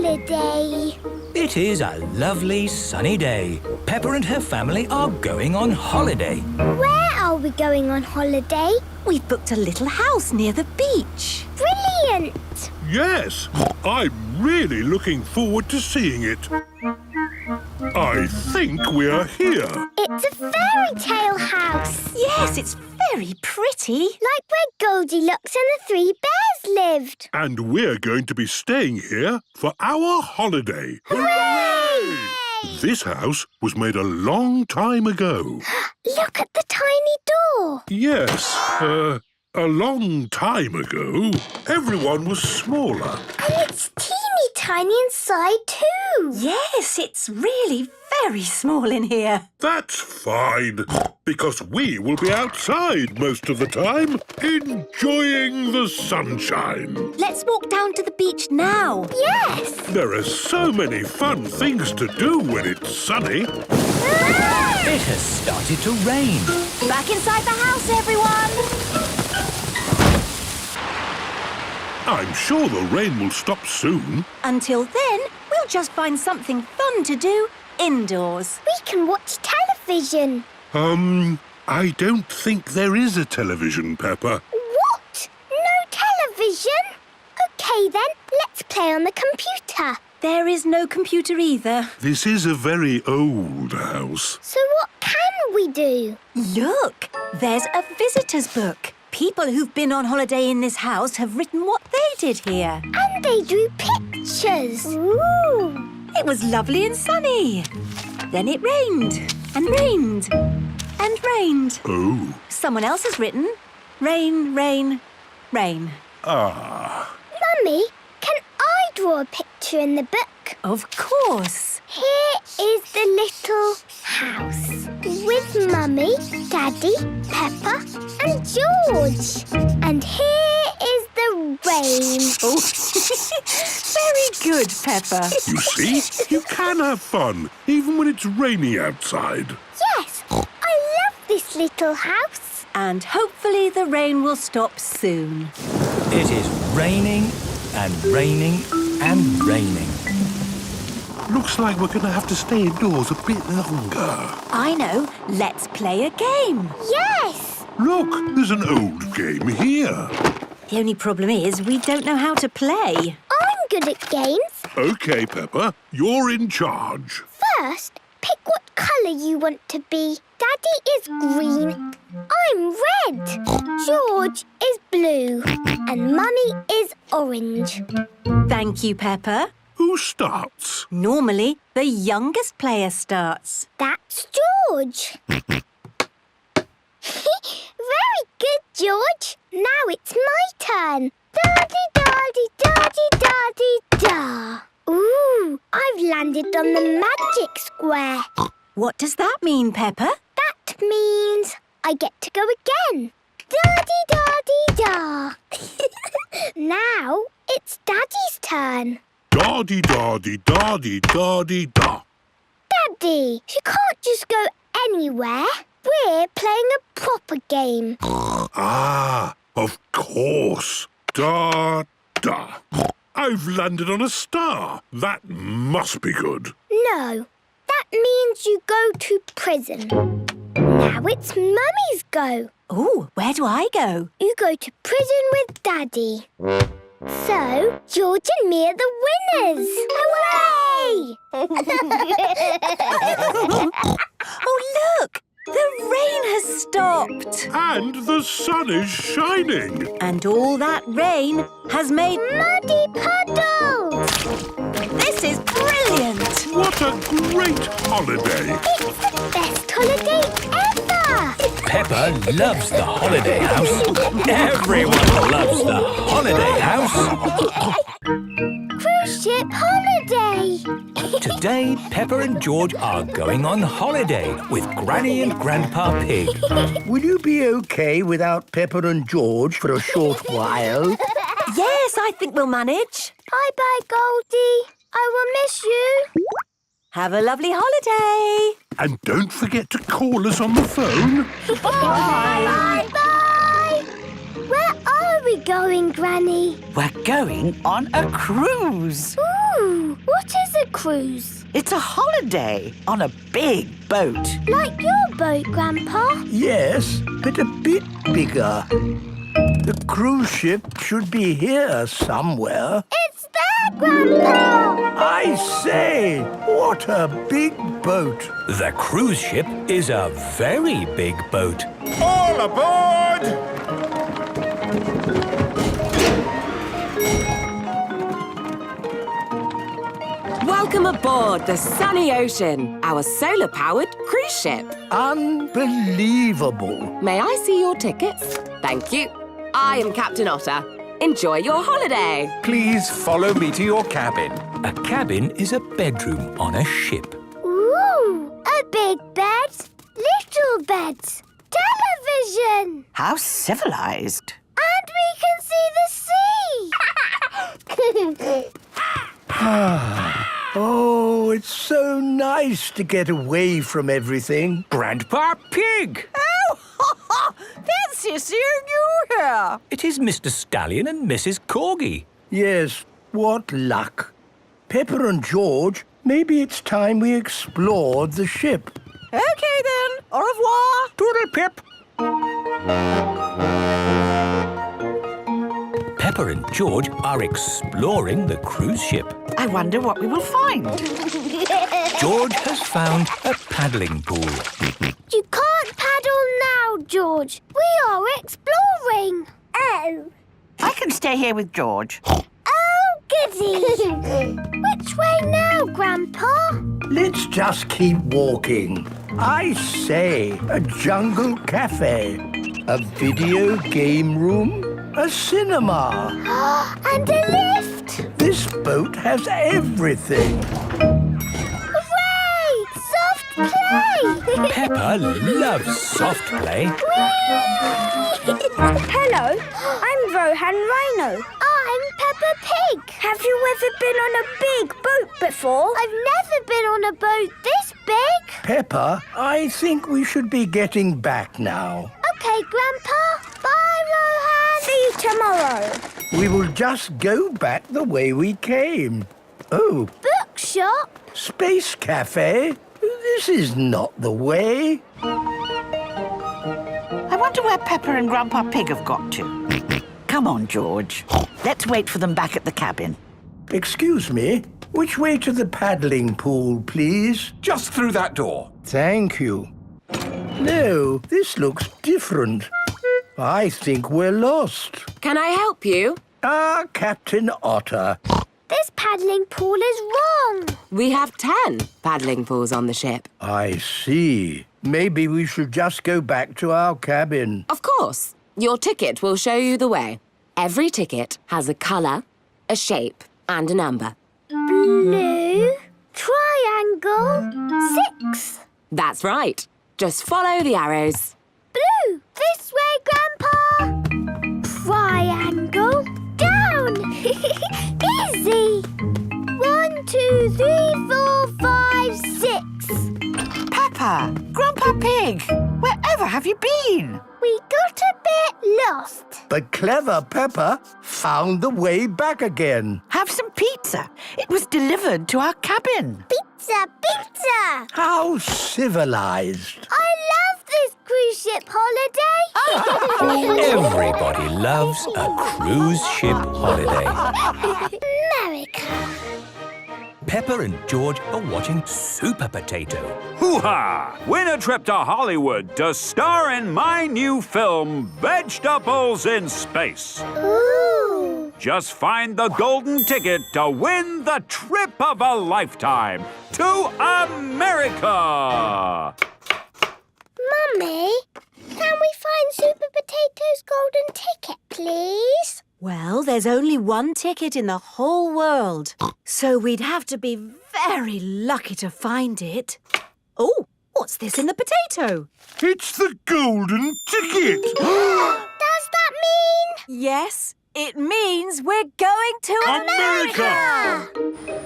holiday. It is a lovely sunny day. Peppa and her family are going on holiday. Where are we going on holiday? We've booked a little house near the beach. Brilliant! Yes, I'm really looking forward to seeing it. I think we're here. It's a fairy tale house. Yes, it's very pretty. Like where Goldilocks and the three bears lived. And we're going to be staying here for our holiday. Hooray! This house was made a long time ago. Look at the tiny door. Yes, a long time ago, everyone was smaller. And it's teeny tiny inside too. Yes, it's really very small in here. That's fine, because we will be outside most of the time, enjoying the sunshine. Let's walk down to the beach now. Yes. There are so many fun things to do when it's sunny. It has started to rain. Back inside the house, everyone. I'm sure the rain will stop soon. Until then, we'll just find something fun to do indoors. We can watch television. I don't think there is a television, Peppa. What? No television? OK then, let's play on the computer. There is no computer either. This is a very old house. So what can we do? Look, there's a visitor's book. People who've been on holiday in this house have written what they did here. And they drew pictures. Ooh. It was lovely and sunny. Then it rained and rained and rained. Oh. Someone else has written, rain, rain, rain. Ah. Mummy, can I draw a picture in the book? Of course. Here is the little house with Mummy, Daddy, Peppa and George. And here is the rain. Oh, very good, Peppa. You see, you can have fun, even when it's rainy outside. Yes, I love this little house. And hopefully the rain will stop soon. It is raining and raining and raining. Looks like we're going to have to stay indoors a bit longer. I know. Let's play a game. Yes. Look, there's an old game here. The only problem is we don't know how to play. I'm good at games. OK, Peppa, you're in charge. First, pick what colour you want to be. Daddy is green. I'm red. George is blue. And Mummy is orange. Thank you, Peppa. Who starts? Normally, the youngest player starts. That's George. Very good, George. Now it's my turn. Da-dee-da-dee-da-dee-da-dee-da. Ooh, I've landed on the magic square. What does that mean, Peppa? That means I get to go again. Da-dee-da-dee-da. Now it's Daddy's turn. Da-dee-da-dee-da-dee-da-dee-da. Daddy, you can't just go anywhere. We're playing a proper game. Ah, of course. Da-da. I've landed on a star. That must be good. No, that means you go to prison. Now it's Mummy's go. Oh, where do I go? You go to prison with Daddy. So, George and me are the winners! Hooray! Oh, look! The rain has stopped. And the sun is shining. And all that rain has made... Muddy puddles! This is brilliant! What a great holiday. It's the best holiday ever! Peppa loves the holiday house. Everyone loves the holiday house. Cruise ship holiday! Today, Peppa and George are going on holiday with Granny and Grandpa Pig. Will you be OK without Peppa and George for a short while? Yes, I think we'll manage. Bye-bye, Goldie. I will miss you. Have a lovely holiday. And don't forget to call us on the phone. Bye-bye! Where are we going, Granny? We're going on a cruise. Ooh, what is a cruise? It's a holiday on a big boat. Like your boat, Grandpa? Yes, but a bit bigger. The cruise ship should be here somewhere. It's there, Grandpa! I say, what a big boat. The cruise ship is a very big boat. All aboard! Welcome aboard the sunny ocean, our solar-powered cruise ship. Unbelievable. May I see your tickets? Thank you. I am Captain Otter. Enjoy your holiday. Please follow me to your cabin. A cabin is a bedroom on a ship. Ooh, a big bed, little beds, television, How civilized. and we can see the sea. Oh, it's so nice to get away from everything. Grandpa Pig! Fancy seeing you here. It is Mr. Stallion and Mrs. Corgi. Yes, what luck. Peppa and George, maybe it's time we explored the ship. Okay then. Au revoir. Toodle pip! Peppa and George are exploring the cruise ship. I wonder what we will find. George has found a paddling pool. You can't paddle now, George. We are exploring. Oh. I can stay here with George. Oh, goody. Which way now, Grandpa? Let's just keep walking. I say, a jungle cafe, a video game room, a cinema. And a lift. This boat has everything. Hooray! Soft play. Peppa loves soft play. Hello, I'm Rohan Rhino. I'm Peppa Pig. Have you ever been on a big boat before? I've never been on a boat this big. Peppa, I think we should be getting back now. Okay, Grandpa. Bye, Rohan. See you tomorrow. We will just go back the way we came. Oh, Bookshop? Space Cafe? This is not the way. I wonder where Peppa and Grandpa Pig have got to. Come on, George. Let's wait for them back at the cabin. Excuse me, which way to the paddling pool, please? Just through that door. Thank you. No, this looks different. I think we're lost. Can I help you? Captain Otter. This paddling pool is wrong. We have 10 paddling pools on the ship. I see. Maybe we should just go back to our cabin. Of course. Your ticket will show you the way. Every ticket has a colour, a shape, and a number. Blue, triangle, 6. That's right. Just follow the arrows. Blue, this way, Grandpa. Triangle, down. Easy. 1, 2, 3, 4, 5, 6. Peppa, Grandpa Pig, wherever have you been? We got a bit lost. But clever Peppa found the way back again. Have some pizza. It was delivered to our cabin. Pizza, pizza. How civilized. I love this cruise ship holiday. Everybody loves a cruise ship holiday. America. Peppa and George are watching Super Potato. Hoo-ha! Win a trip to Hollywood to star in my new film, Vegetables in Space. Ooh. Just find the golden ticket to win the trip of a lifetime to America! Mummy, can we find Super Potato's golden ticket, please? Well, there's only one ticket in the whole world, so we'd have to be very lucky to find it. Oh, what's this in the potato? It's the golden ticket! Does that mean? Yes, it means we're going to America!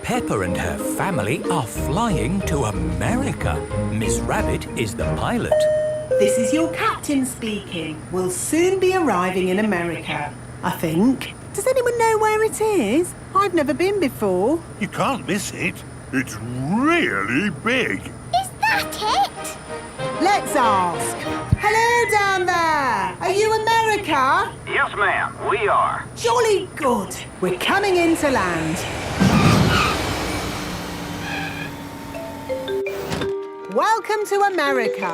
Peppa and her family are flying to America. Miss Rabbit is the pilot. This is your captain speaking. We'll soon be arriving in America. I think. Does anyone know where it is? I've never been before. You can't miss it. It's really big. Is that it? Let's ask. Hello down there. Are you America? Yes, ma'am, we are. Jolly good. We're coming into land. Welcome to America.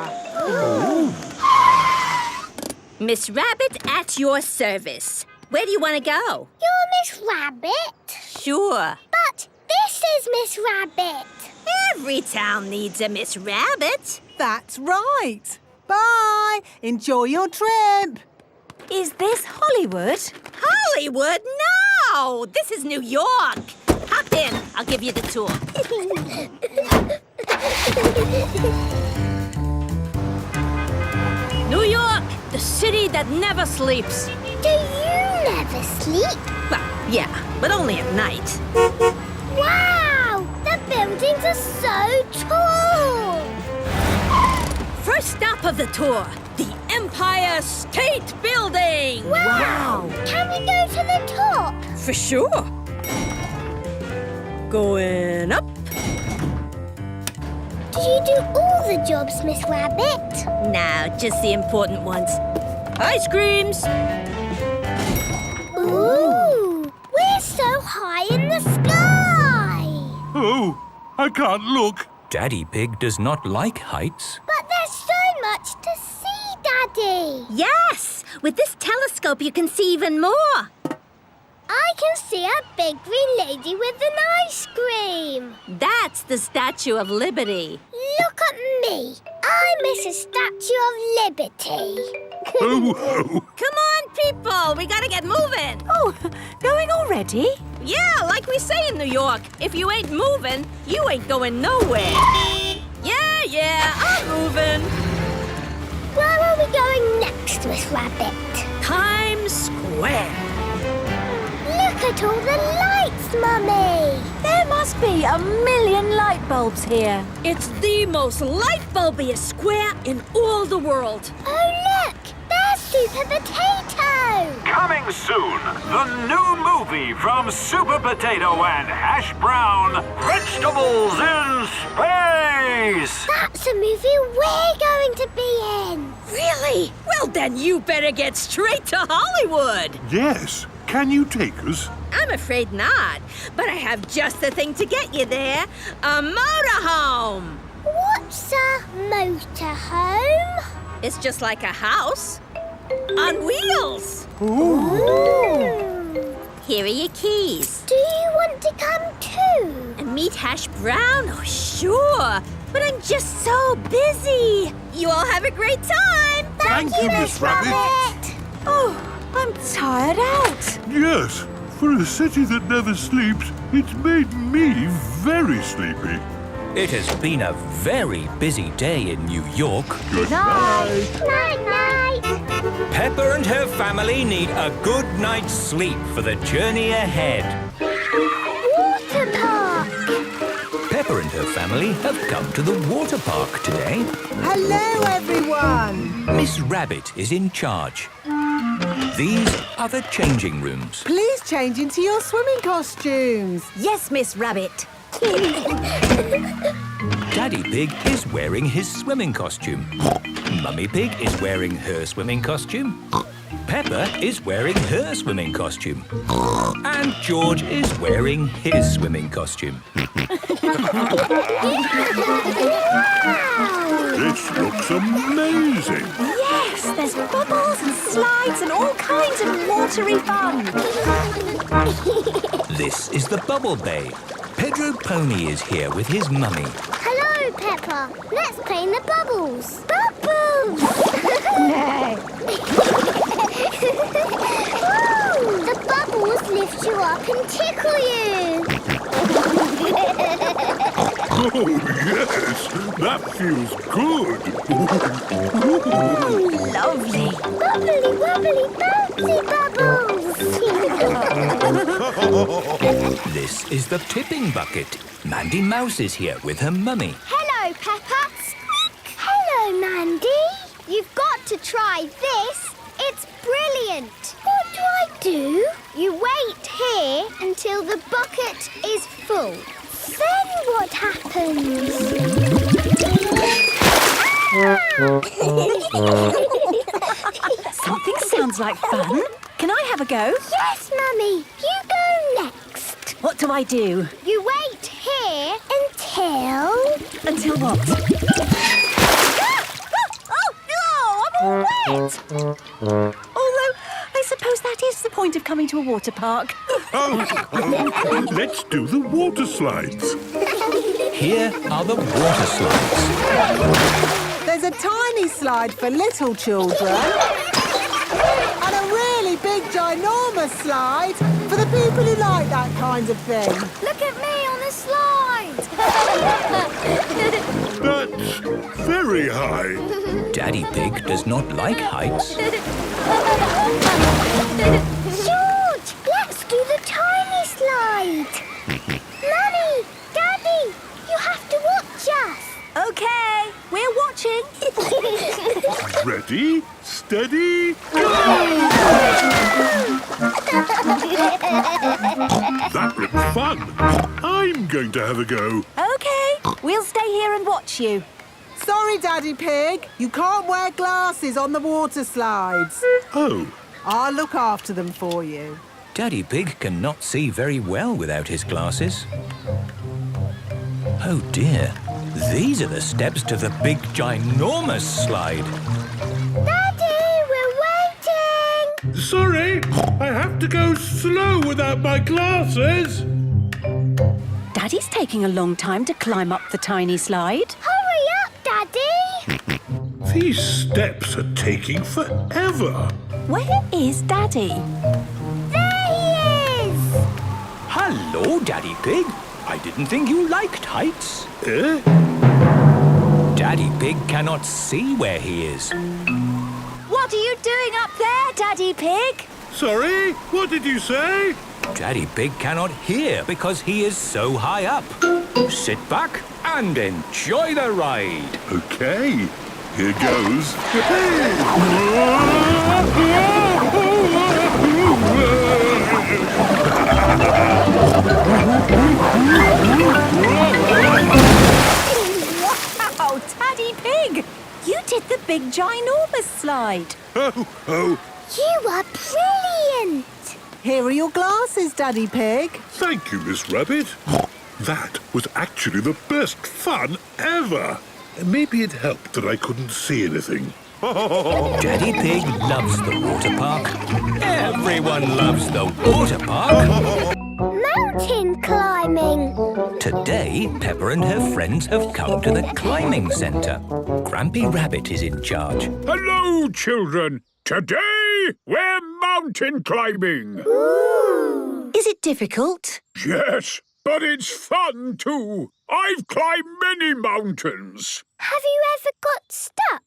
Miss Rabbit at your service. Where do you want to go? You're Miss Rabbit? Sure. But this is Miss Rabbit. Every town needs a Miss Rabbit. That's right. Bye. Enjoy your trip. Is this Hollywood? Hollywood? No! This is New York. Hop in. I'll give you the tour. New York, the city that never sleeps. Do you never sleep? Well, yeah, but only at night. Wow! The buildings are so tall! First stop of the tour, the Empire State Building. Wow! Can we go to the top? For sure. Going up. Do you do all the jobs, Miss Rabbit? Now, just the important ones. Ice creams. Ooh! We're so high in the sky! Oh, I can't look. Daddy Pig does not like heights. But there's so much to see, Daddy! Yes! With this telescope, you can see even more. I can see a big green lady with an ice cream. That's the Statue of Liberty. Look at me. I'm Mrs. Statue of Liberty. Oh, Come on, people. We gotta get moving. Oh, going already? Yeah, like we say in New York, if you ain't moving, you ain't going nowhere. Yeah, I'm moving. Where are we going next, Miss Rabbit? Times Square. Look at all the lights, Mummy. There must be a million light bulbs here. It's the most light bulbiest square in all the world. Oh, look. There's Super Potato. Coming soon, the new movie from Super Potato and Hash Brown, Vegetables in Space. That's a movie we're going to be in. Really? Well, then you better get straight to Hollywood. yes. Can you take us? I'm afraid not, but I have just the thing to get you there. A motorhome. What's a motorhome? It's just like a house on wheels. Ooh. Here are your keys. Do you want to come too? And meet Hash Brown? Oh, sure. But I'm just so busy. You all have a great time. Thank you, Miss Rabbit. Oh, I'm tired out. Yes. For a city that never sleeps, it's made me very sleepy. It has been a very busy day in New York. Good night. Night-night. Peppa and her family need a good night's sleep for the journey ahead. Water park. Peppa and her family have come to the water park today. Hello, everyone. Miss Rabbit is in charge. These are the changing rooms. Please change into your swimming costumes. Yes, Miss Rabbit. Daddy Pig is wearing his swimming costume. Mummy Pig is wearing her swimming costume. Peppa is wearing her swimming costume. And George is wearing his swimming costume. This looks amazing. Yes, there's bubbles and slides and all kinds of watery fun. This is the Bubble Bay. Pedro Pony is here with his mummy. Hello, Peppa. Let's play in the bubbles. Bubbles! Ooh, the bubbles lift you up and tickle you. Oh, yes. That feels good. Lovely. Bubbly, bubbly, bouncy bubbles. This is the tipping bucket. Mandy Mouse is here with her mummy. Hello, Peppa. Hello, Mandy. You've got to try this. It's brilliant. What do I do? You wait here until the bucket is full. Then what happens? Something sounds like fun. Can I have a go? Yes, Mummy. You go next. What do I do? You wait here until... Until what? Oh, no! I'm all wet! Although, I suppose that is the point of coming to a water park. Let's do the water slides. Here are the water slides. There's a tiny slide for little children and a really big, ginormous slide for the people who like that kind of thing. Look at me on the slide. That's very high. Daddy Pig does not like heights. George, let's do the tiny slide. Mummy, Daddy, you have to watch us. OK, we're watching. Ready, steady, go! That looked fun. I'm going to have a go. OK, we'll stay here and watch you. Sorry, Daddy Pig. You can't wear glasses on the water slides. Oh, I'll look after them for you. Daddy Pig cannot see very well without his glasses. Oh dear, these are the steps to the big, ginormous slide. Daddy, we're waiting. sorry. I have to go slow without my glasses. Daddy's taking a long time to climb up the tiny slide. Hurry up, Daddy. These steps are taking forever. Where is Daddy? There he is. Hello, Daddy Pig. I didn't think you liked heights. Eh? Daddy Pig cannot see where he is. What are you doing up there, Daddy Pig? Sorry, what did you say? Daddy Pig cannot hear because he is so high up. Sit back and enjoy the ride. Okay, here goes. Wow, Daddy Pig! You did the big ginormous slide. Oh, You are brilliant. Here are your glasses, Daddy Pig. thank you, Miss Rabbit. That was actually the best fun ever. Maybe it helped that I couldn't see anything. Daddy Pig loves the water park. Everyone loves the water park. Mountain climbing. Today, Peppa and her friends have come to the climbing centre. Grampy Rabbit is in charge. Hello, children. Today, we're mountain climbing. Is it difficult? Yes, but it's fun too. I've climbed many mountains. Have you ever got stuck?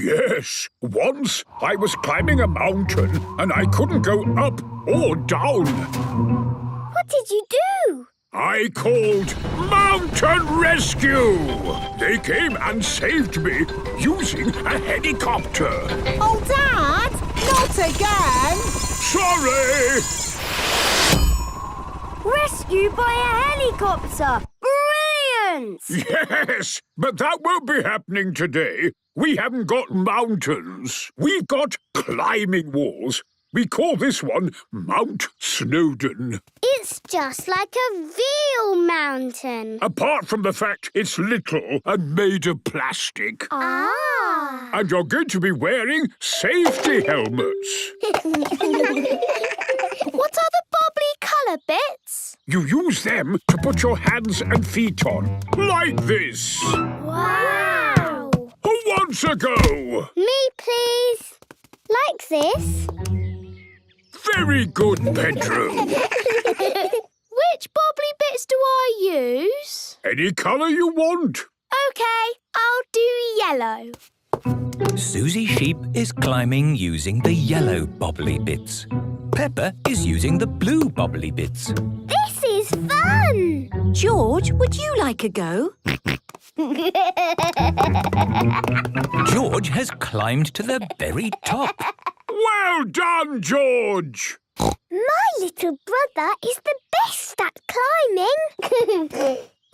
Yes, once I was climbing a mountain and I couldn't go up or down. What did you do? I called Mountain Rescue. They came and saved me using a helicopter. Oh, Dad! Not again! Sorry! Rescued by a helicopter. Brilliant! Yes, but that won't be happening today. We haven't got mountains. We've got climbing walls. We call this one Mount Snowdon. It's just like a real mountain. Apart from the fact it's little and made of plastic. Ah. And you're going to be wearing safety helmets. What are the bubbly colour bits? You use them to put your hands and feet on, like this. Wow. Who wants a go? Me, please. Like this. Very good, Pedro. Which bubbly bits do I use? Any colour you want. OK, I'll do yellow. Susie Sheep is climbing using the yellow bobbly bits. Peppa is using the blue bobbly bits. This is fun. George, would you like a go? George has climbed to the very top. Well done, George. My little brother is the best at climbing.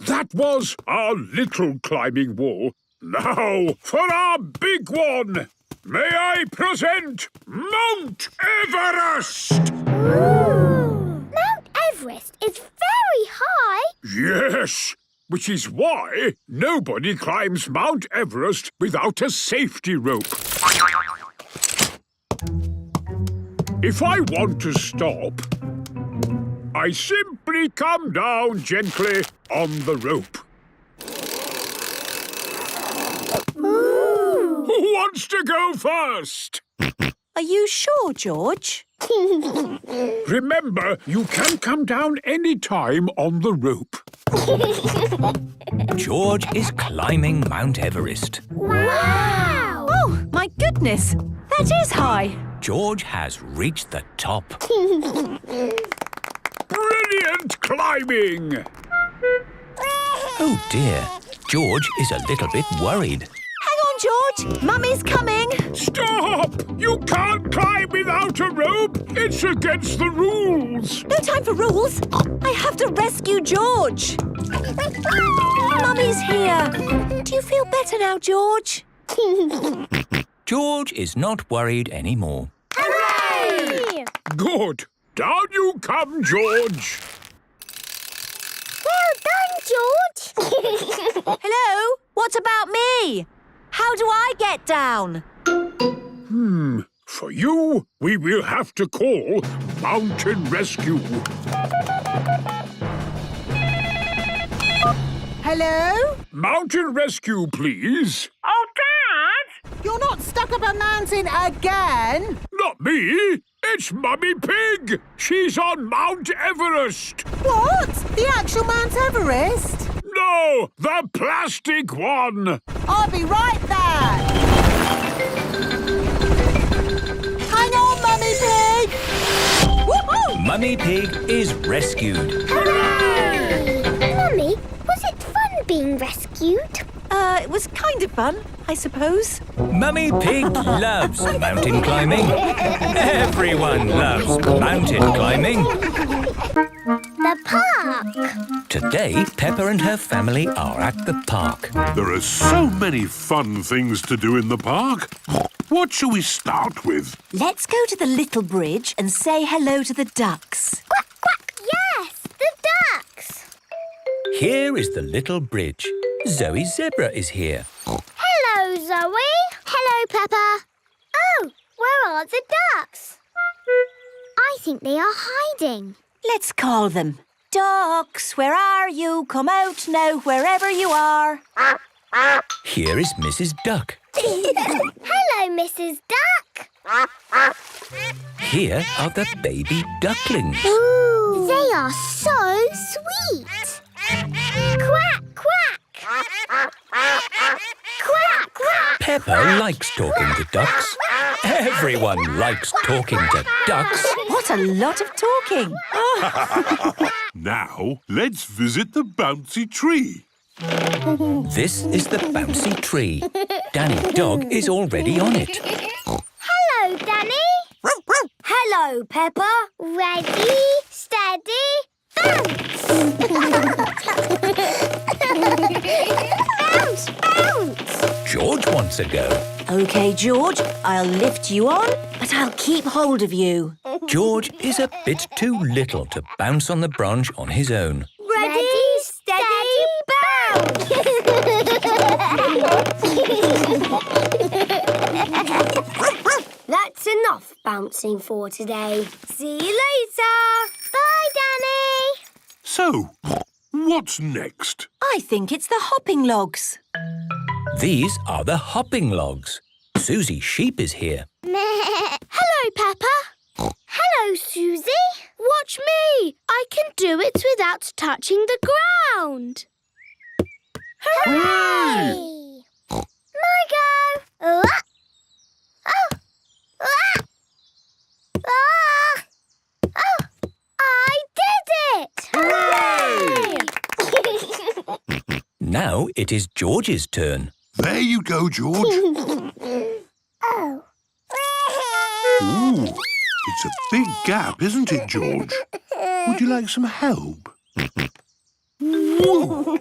That was our little climbing wall. Now for our big one. May I present Mount Everest? Mount Everest is very high. Yes, which is why nobody climbs Mount Everest without a safety rope. If I want to stop, I simply come down gently on the rope. Who wants to go first? Are you sure, George? Remember, you can come down any time on the rope. George is climbing Mount Everest. Wow! Oh, my goodness! That is high. George has reached the top. Brilliant climbing! Oh dear, George is a little bit worried. Hang on, George. Mummy's coming. Stop! You can't climb without a rope. It's against the rules. No time for rules. I have to rescue George. Mummy's here. Do you feel better now, George? George is not worried anymore. Hooray! Good. Down you come, George. Well done, George. Hello? What about me? How do I get down? For you, we will have to call Mountain Rescue. Hello? Mountain Rescue, please. Oh, Dad! You're not stuck up a mountain again? Not me. It's Mummy Pig. She's on Mount Everest. What? The actual Mount Everest? No, the plastic one. I'll be right back. Hang on, Mummy Pig! Woohoo! Mummy Pig is rescued. Hooray! Mummy, was it fun being rescued? It was kind of fun, I suppose. Mummy Pig loves mountain climbing. Everyone loves mountain climbing. The park. Today, Peppa and her family are at the park. There are so many fun things to do in the park. What shall we start with? Let's go to the little bridge and say hello to the ducks. Quack, quack. Yes, the ducks. Here is the little bridge. Zoe Zebra is here. Hello, Zoe. Hello, Peppa. Oh, where are the ducks? I think they are hiding. Let's call them. Ducks, where are you? Come out now, wherever you are. Here is Mrs. Duck. Hello, Mrs. Duck. Here are the baby ducklings. Ooh. They are so sweet. Quack, quack. Quack, quack. Peppa likes talking to ducks. Everyone likes talking to ducks. What a lot of talking. Now, let's visit the bouncy tree. This is the bouncy tree. Danny Dog is already on it. Hello, Danny. Hello, Peppa. Ready, steady, bounce. Bounce, bounce. George wants a go. OK, George, I'll lift you on, but I'll keep hold of you. George is a bit too little to bounce on the branch on his own. Ready, steady, bounce. That's enough bouncing for today. See you later. Bye, Danny. So, what's next? I think it's the hopping logs. These are the hopping logs. Susie Sheep is here. Hello, Peppa. Hello, Susie. Watch me. I can do it without touching the ground. Hooray! My go. Oh. Oh, I did it! Hooray! Now it is George's turn. There you go, George. Oh. Ooh, It's a big gap, isn't it, George? Would you like some help? Woo!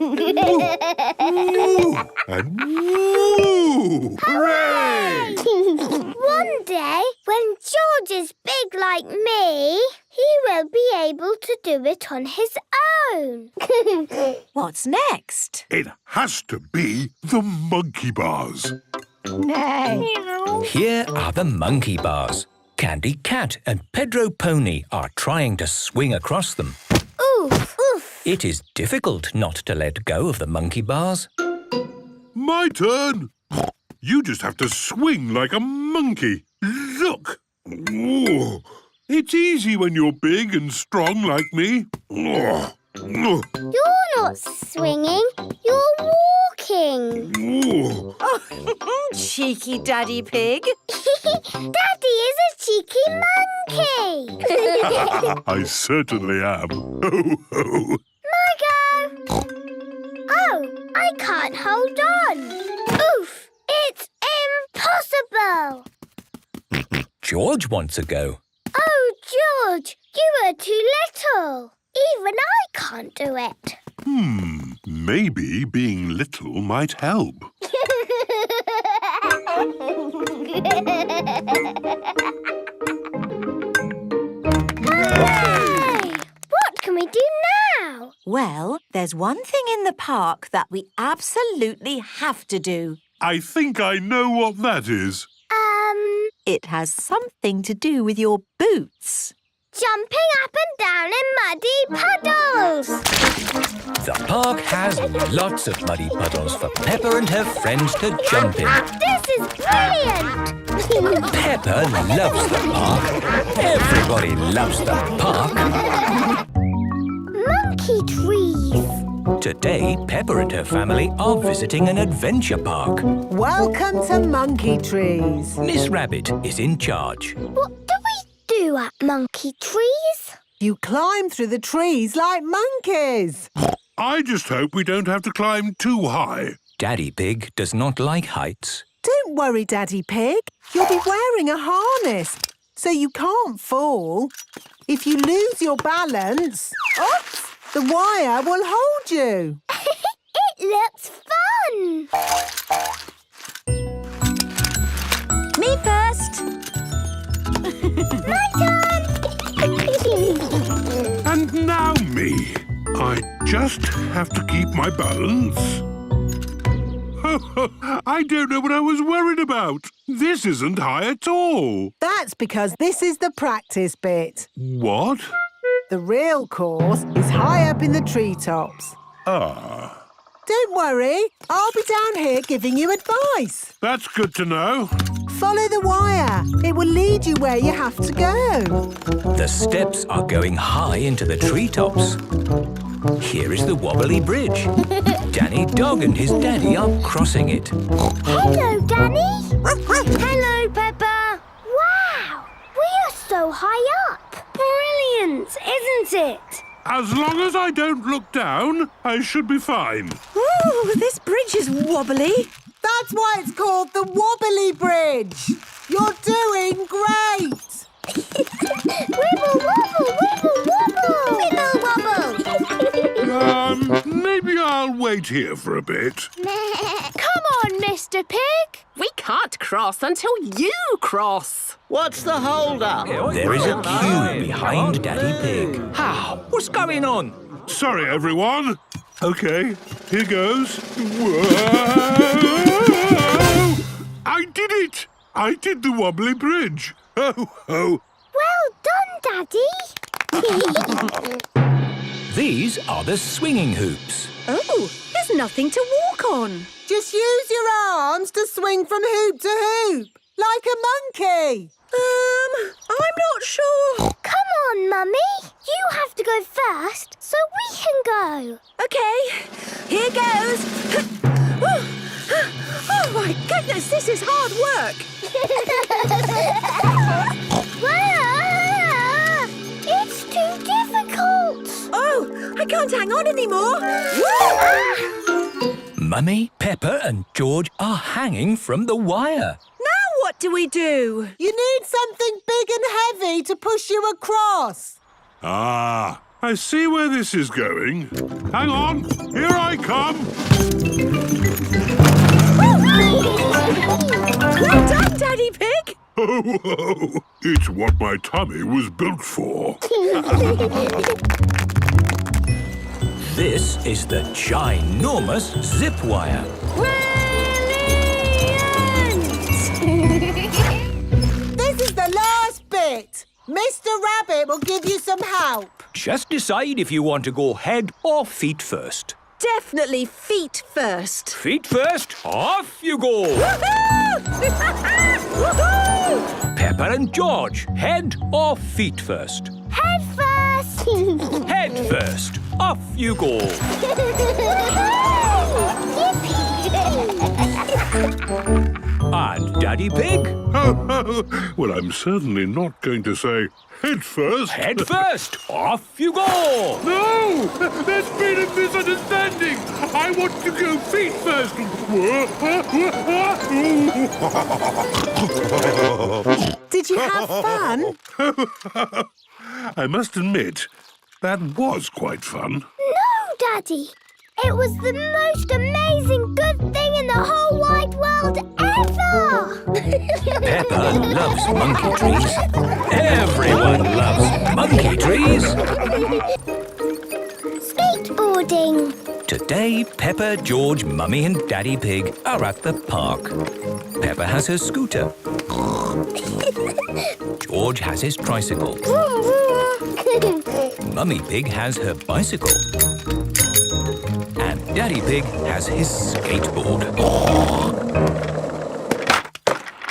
And woo! Hooray! One day, when George is big like me, he will be able to do it on his own. What's next? It has to be the monkey bars. Here are the monkey bars. Candy Cat and Pedro Pony are trying to swing across them. Oof, oof. It is difficult not to let go of the monkey bars. My turn. You just have to swing like a monkey. Look. Ooh. It's easy when you're big and strong like me. You're not swinging, you're walking. Ooh. Cheeky Daddy Pig. Daddy is a cheeky monkey. I certainly am. Ho, ho. My go. Oh, I can't hold on. Oof, it's impossible. George wants a go. Oh, George, you are too little. Even I can't do it. Maybe being little might help. Hooray! What can we do now? Well, there's one thing in the park that we absolutely have to do. I think I know what that is. It has something to do with your boots. Jumping up and down in muddy puddles. The park has lots of muddy puddles for Peppa and her friends to jump in. This is brilliant. Peppa loves the park. Everybody loves the park. Monkey trees. Today, Peppa and her family are visiting an adventure park. Welcome to Monkey Trees. Miss Rabbit is in charge. What do we do at Monkey Trees? You climb through the trees like monkeys. I just hope we don't have to climb too high. Daddy Pig does not like heights. Don't worry, Daddy Pig. You'll be wearing a harness, so you can't fall. If you lose your balance, oops, the wire will hold you. It looks fun. Me first. My turn. And now me. I just have to keep my balance. I don't know what I was worried about. This isn't high at all. That's because this is the practice bit. What? The real course is high up in the treetops. Ah. Don't worry, I'll be down here giving you advice. That's good to know. Follow the wire. It will lead you where you have to go. The steps are going high into the treetops. Here is the wobbly bridge. Danny Dog and his daddy are crossing it. Hello, Danny. Hello, Peppa. Wow, we are so high up. Brilliant, isn't it? As long as I don't look down, I should be fine. Ooh, this bridge is wobbly. That's why it's called the Wobbly Bridge. You're doing great. Wibble, wobble, wibble, wobble. Wibble, wobble. Maybe I'll wait here for a bit. Come on, Mr. Pig. We can't cross until you cross. What's the hold-up? There is a queue behind Daddy Pig. How? What's going on? Sorry, everyone. OK, here goes. Whoa! I did it! I did the wobbly bridge. Ho, ho. Well done, Daddy. These are the swinging hoops. Oh, there's nothing to walk on. Just use your arms to swing from hoop to hoop, like a monkey. I'm not sure. Come on, Mummy. You have to go first, so we can go. OK, here goes. Oh, my goodness, this is hard work. Whoa! It's too difficult. Oh, I can't hang on anymore. Mummy, Peppa and George are hanging from the wire. Now what do we do? You need something big and heavy to push you across. Ah, I see where this is going. Hang on, here I come. Well done, Daddy Pig! Oh, it's what my tummy was built for. This is the ginormous zip wire. This is the last bit. Mr. Rabbit will give you some help. Just decide if you want to go head or feet first. Definitely feet first. Feet first, off you go! Peppa and George, head or feet first? Head first. Head first, off you go! And Daddy Pig? Well, I'm certainly not going to say head first. Head first, off you go! No! There's been a misunderstanding! I want to go feet first! Did you have fun? I must admit, that was quite fun. No, Daddy. It was the most amazing good thing in the whole wide world ever! Peppa loves monkey trees. Everyone loves monkey trees. Skateboarding. Today, Peppa, George, Mummy and Daddy Pig are at the park. Peppa has her scooter. George has his tricycle. Mummy Pig has her bicycle. And Daddy Pig has his skateboard.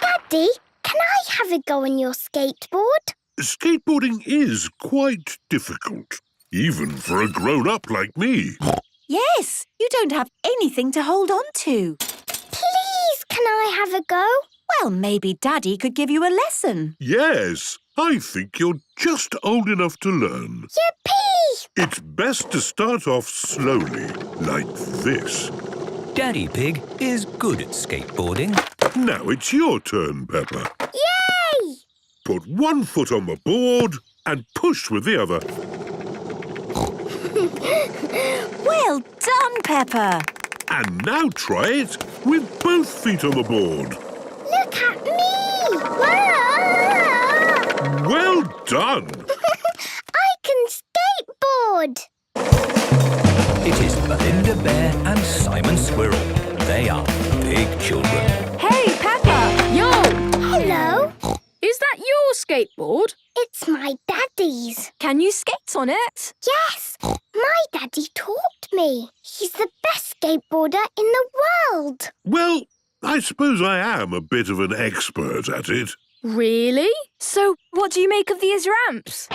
Daddy, can I have a go on your skateboard? Skateboarding is quite difficult, even for a grown-up like me. Yes, you don't have anything to hold on to. Please, can I have a go? Well, maybe Daddy could give you a lesson. Yes, I think you're just old enough to learn. Yippee! It's best to start off slowly, like this. Daddy Pig is good at skateboarding. Now it's your turn, Peppa. Yay! Put one foot on the board and push with the other. Well done, Peppa. And now try it with both feet on the board. Look at me! Wow! Well done! I can skateboard! It is Belinda Bear and Simon Squirrel. They are big children. Hey, Peppa! Yo! Hello. Is that your skateboard? It's my daddy's. Can you skate on it? Yes, my daddy taught me. He's the best skateboarder in the world. Well, I suppose I am a bit of an expert at it. Really? So, what do you make of these ramps?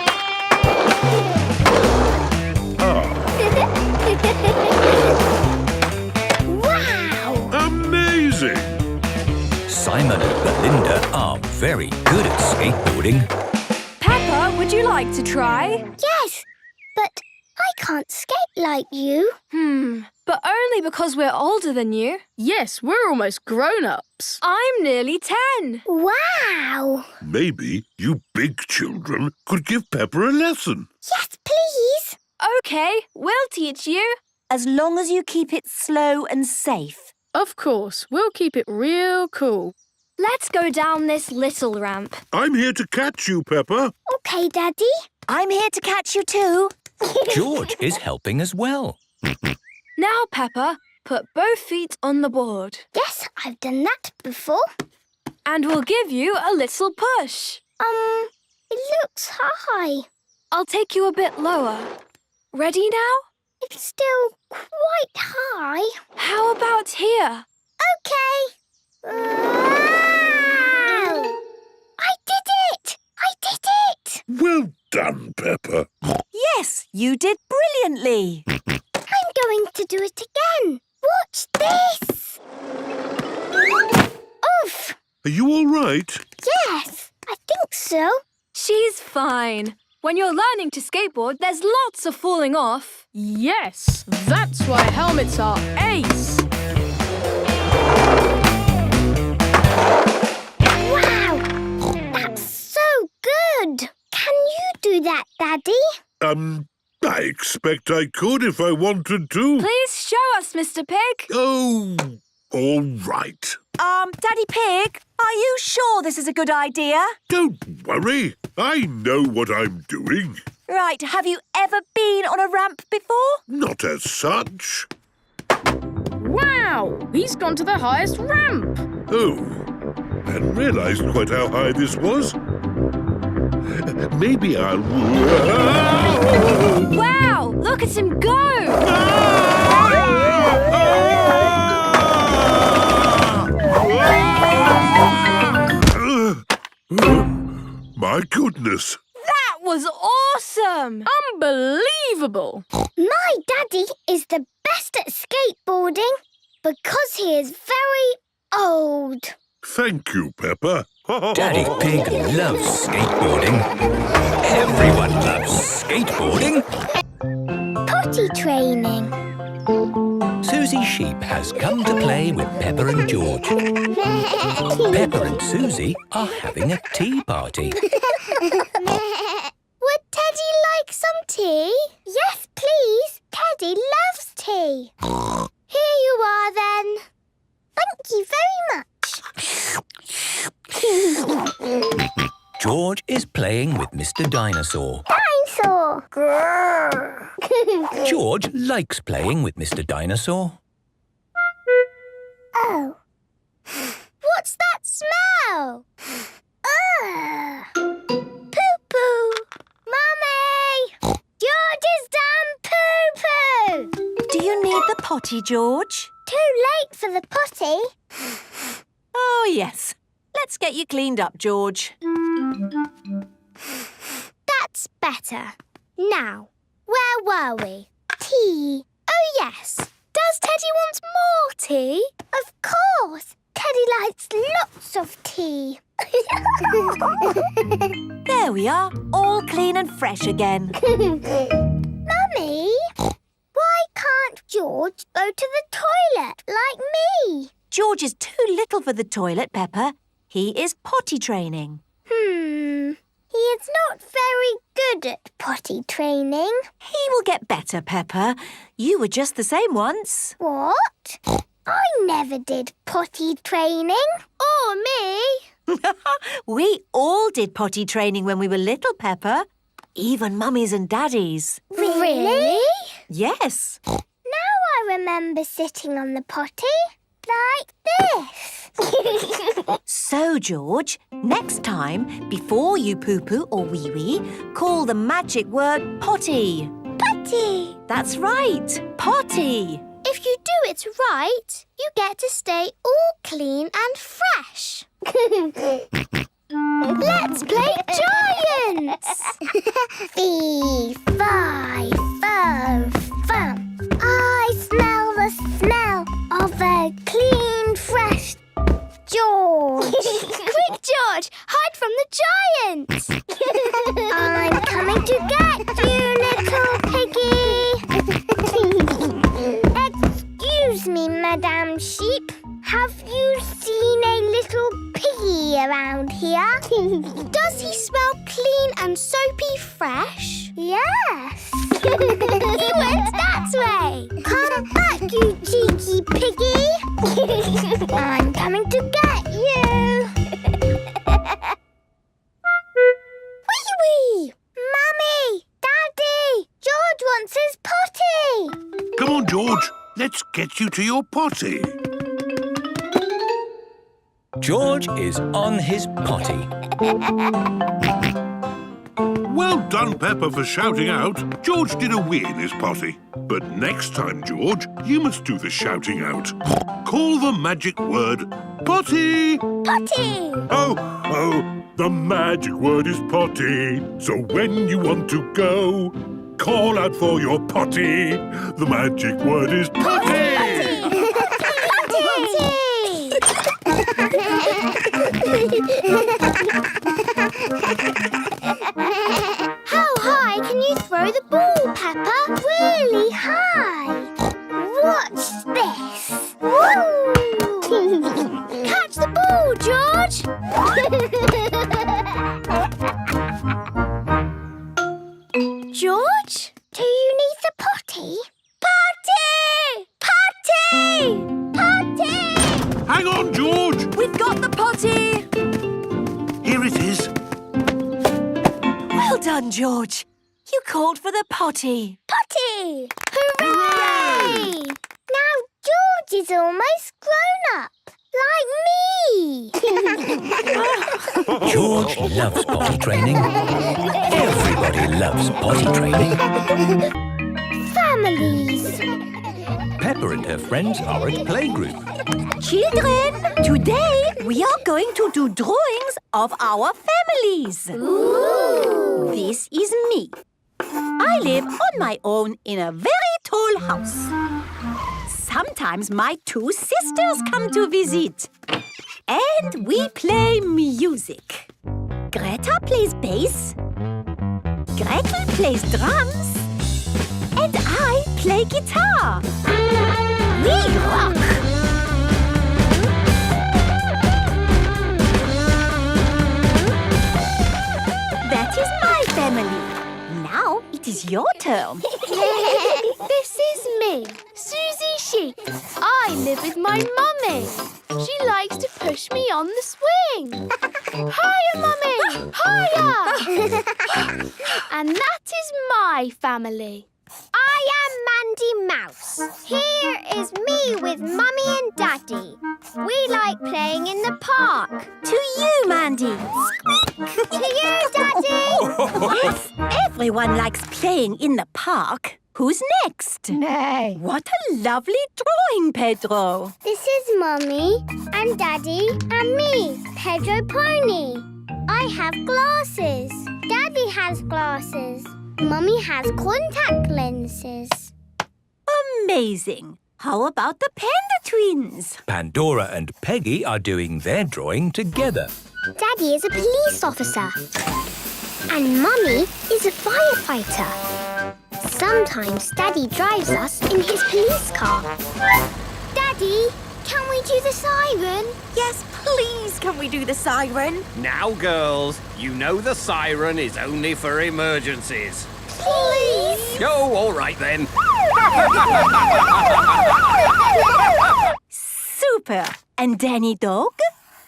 Wow! Amazing! Simon and Belinda are very good at skateboarding. Peppa, would you like to try? Yes, but I can't skate like you. But only because we're older than you. Yes, we're almost grown-ups. I'm nearly 10. Wow! Maybe you big children could give Peppa a lesson. Yes, please. OK, we'll teach you. As long as you keep it slow and safe. Of course, we'll keep it real cool. Let's go down this little ramp. I'm here to catch you, Peppa. OK, Daddy. I'm here to catch you too. George is helping as well. Now, Peppa, put both feet on the board. Yes, I've done that before. And we'll give you a little push. It looks high. I'll take you a bit lower. Ready now? It's still quite high. How about here? OK. Wow! I did it! I did it! Well done, Peppa. Yes, you did brilliantly. I'm going to do it again. Watch this. Oof! Are you all right? Yes, I think so. She's fine. When you're learning to skateboard, there's lots of falling off. Yes, that's why helmets are ace. Wow! Daddy? I expect I could if I wanted to. Please show us, Mr. Pig. Oh, all right. Daddy Pig, are you sure this is a good idea? Don't worry. I know what I'm doing. Right, have you ever been on a ramp before? Not as such. Wow, he's gone to the highest ramp. Oh, hadn't realised quite how high this was. Maybe I'll... Wow, look at him go. My goodness. That was awesome. Unbelievable. My daddy is the best at skateboarding because he is very old. Thank you, Peppa. Daddy Pig loves skateboarding. Everyone loves skateboarding. Potty training. Susie Sheep has come to play with Peppa and George. Peppa and Susie are having a tea party. Would Teddy like some tea? Yes, please. Teddy loves tea. Here you are, then. Thank you very much. George is playing with Mr. Dinosaur. Dinosaur. Grrr. George likes playing with Mr. Dinosaur. Oh. What's that smell? Poo-poo. Mummy! George has done poo-poo. Do you need the potty, George? Too late for the potty. Oh, yes. Let's get you cleaned up, George. That's better. Now, where were we? Tea. Oh, yes. Does Teddy want more tea? Of course. Teddy likes lots of tea. There we are, all clean and fresh again. Mummy, why can't George go to the toilet like me? George is too little for the toilet, Peppa. He is potty training. He is not very good at potty training. He will get better, Peppa. You were just the same once. What? I never did potty training. Or me. We all did potty training when we were little, Peppa. Even mummies and daddies. Really? Yes. Now I remember sitting on the potty like this. So, George, next time, before you poo-poo or wee-wee, call the magic word potty. Potty. That's right, potty. If you do it right, you get to stay all clean and fresh. Let's play giants! Fee, fi, fo, fum. I smell the smell of a clean, fresh George. Quick, George, hide from the giants. I'm coming to get you, little piggy. Excuse me, Madame Sheep. Have you seen a little piggy around here? Does he smell clean and soapy fresh? Yes. He went that way. Come back, you cheeky piggy. I'm coming to get you. Wee-wee! Mummy! Daddy! George wants his potty. Come on, George. Let's get you to your potty. George is on his potty. Well done, Peppa, for shouting out. George did a wee in his potty. But next time, George, you must do the shouting out. Call the magic word potty. Potty! Oh, the magic word is potty. So when you want to go, call out for your potty. The magic word is potty. How high can you throw the ball, Peppa? Really high. Watch this. Woo! Catch the ball, George. done, George. You called for the potty. Potty! Hooray! Now George is almost grown up. Like me! George loves potty training. Everybody loves potty training. Families. Peppa and her friends are at Playgroup. Children, today we are going to do drawings of our families. Ooh. This is me. I live on my own in a very tall house. Sometimes my two sisters come to visit. And we play music. Greta plays bass. Gretel plays drums. And I play guitar. We rock! That is my family. Now it is your turn. This is me, Susie Sheep. I live with my mummy. She likes to push me on the swing. Hiya, mummy! Hiya! And that is my family. I am Mandy Mouse. Here is me with Mummy and Daddy. We like playing in the park. To you, Mandy. To you, Daddy. Yes, everyone likes playing in the park. Who's next? Nay. What a lovely drawing, Pedro. This is Mummy and Daddy and me, Pedro Pony. I have glasses. Daddy has glasses. Mummy has contact lenses. Amazing. How about the Panda Twins? Pandora and Peggy are doing their drawing together. Daddy is a police officer. And Mummy is a firefighter. Sometimes Daddy drives us in his police car. Daddy, can we do the siren? Yes, please, can we do the siren? Now, girls, you know the siren is only for emergencies. Please! Oh, all right then. Super. And Danny Dog?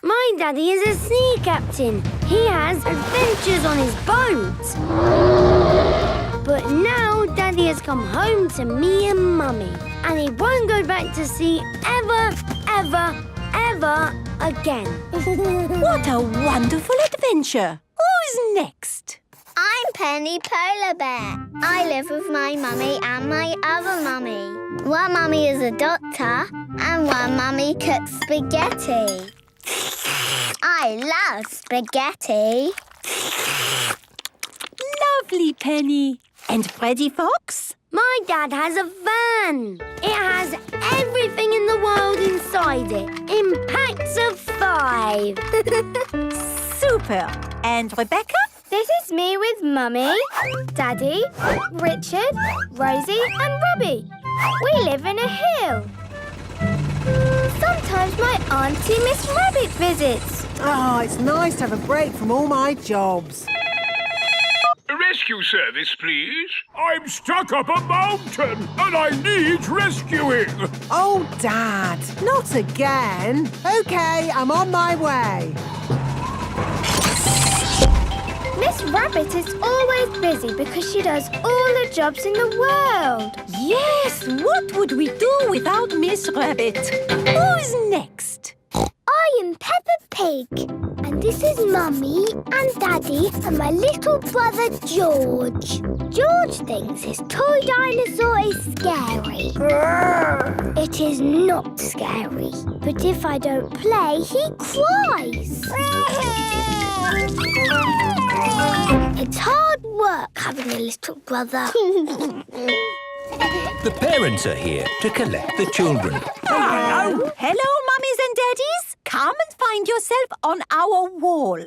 My daddy is a sea captain. He has adventures on his boat. But now Daddy has come home to me and Mummy. And he won't go back to sea ever, ever, ever again. What a wonderful adventure. Who's next? I'm Penny Polar Bear. I live with my mummy and my other mummy. One mummy is a doctor and one mummy cooks spaghetti. I love spaghetti. Lovely, Penny. And Freddy Fox? My dad has a van. It has everything in the world inside it, in packs of 5. Super. And Rebecca? This is me with Mummy, Daddy, Richard, Rosie and Robbie. We live in a hill. Sometimes my auntie Miss Rabbit visits. Oh, it's nice to have a break from all my jobs. Rescue service, please. I'm stuck up a mountain and I need rescuing. Oh, Dad, not again. OK, I'm on my way. Miss Rabbit is always busy because she does all the jobs in the world. Yes, what would we do without Miss Rabbit? Who's next? I am Peppa Pig. And this is Mummy and Daddy and my little brother George. George thinks his toy dinosaur is scary. It is not scary. But if I don't play, he cries. It's hard work having a little brother. The parents are here to collect the children. Hello. Hello, mummies and daddies. Come and find yourself on our wall.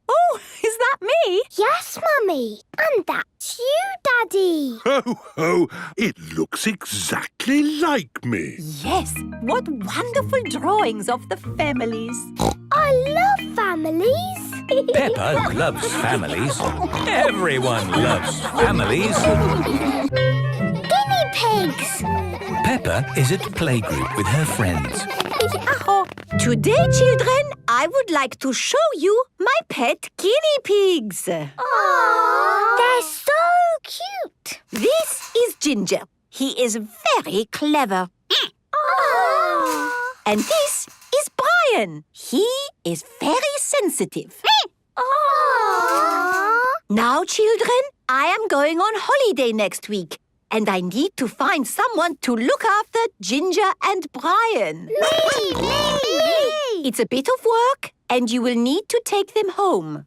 Oh, is that me? Yes, Mummy. And that's you, Daddy. Ho, ho! It looks exactly like me. Yes, what wonderful drawings of the families. I love families. Peppa loves families. Everyone loves families. Guinea pigs. Peppa is at Playgroup with her friends. Today, children, I would like to show you my pet guinea pigs. Aww. They're so cute. This is Ginger. He is very clever. And this is Brian. He is very sensitive. Now, children, I am going on holiday next week, and I need to find someone to look after Ginger and Brian. Me! It's a bit of work, and you will need to take them home. Me!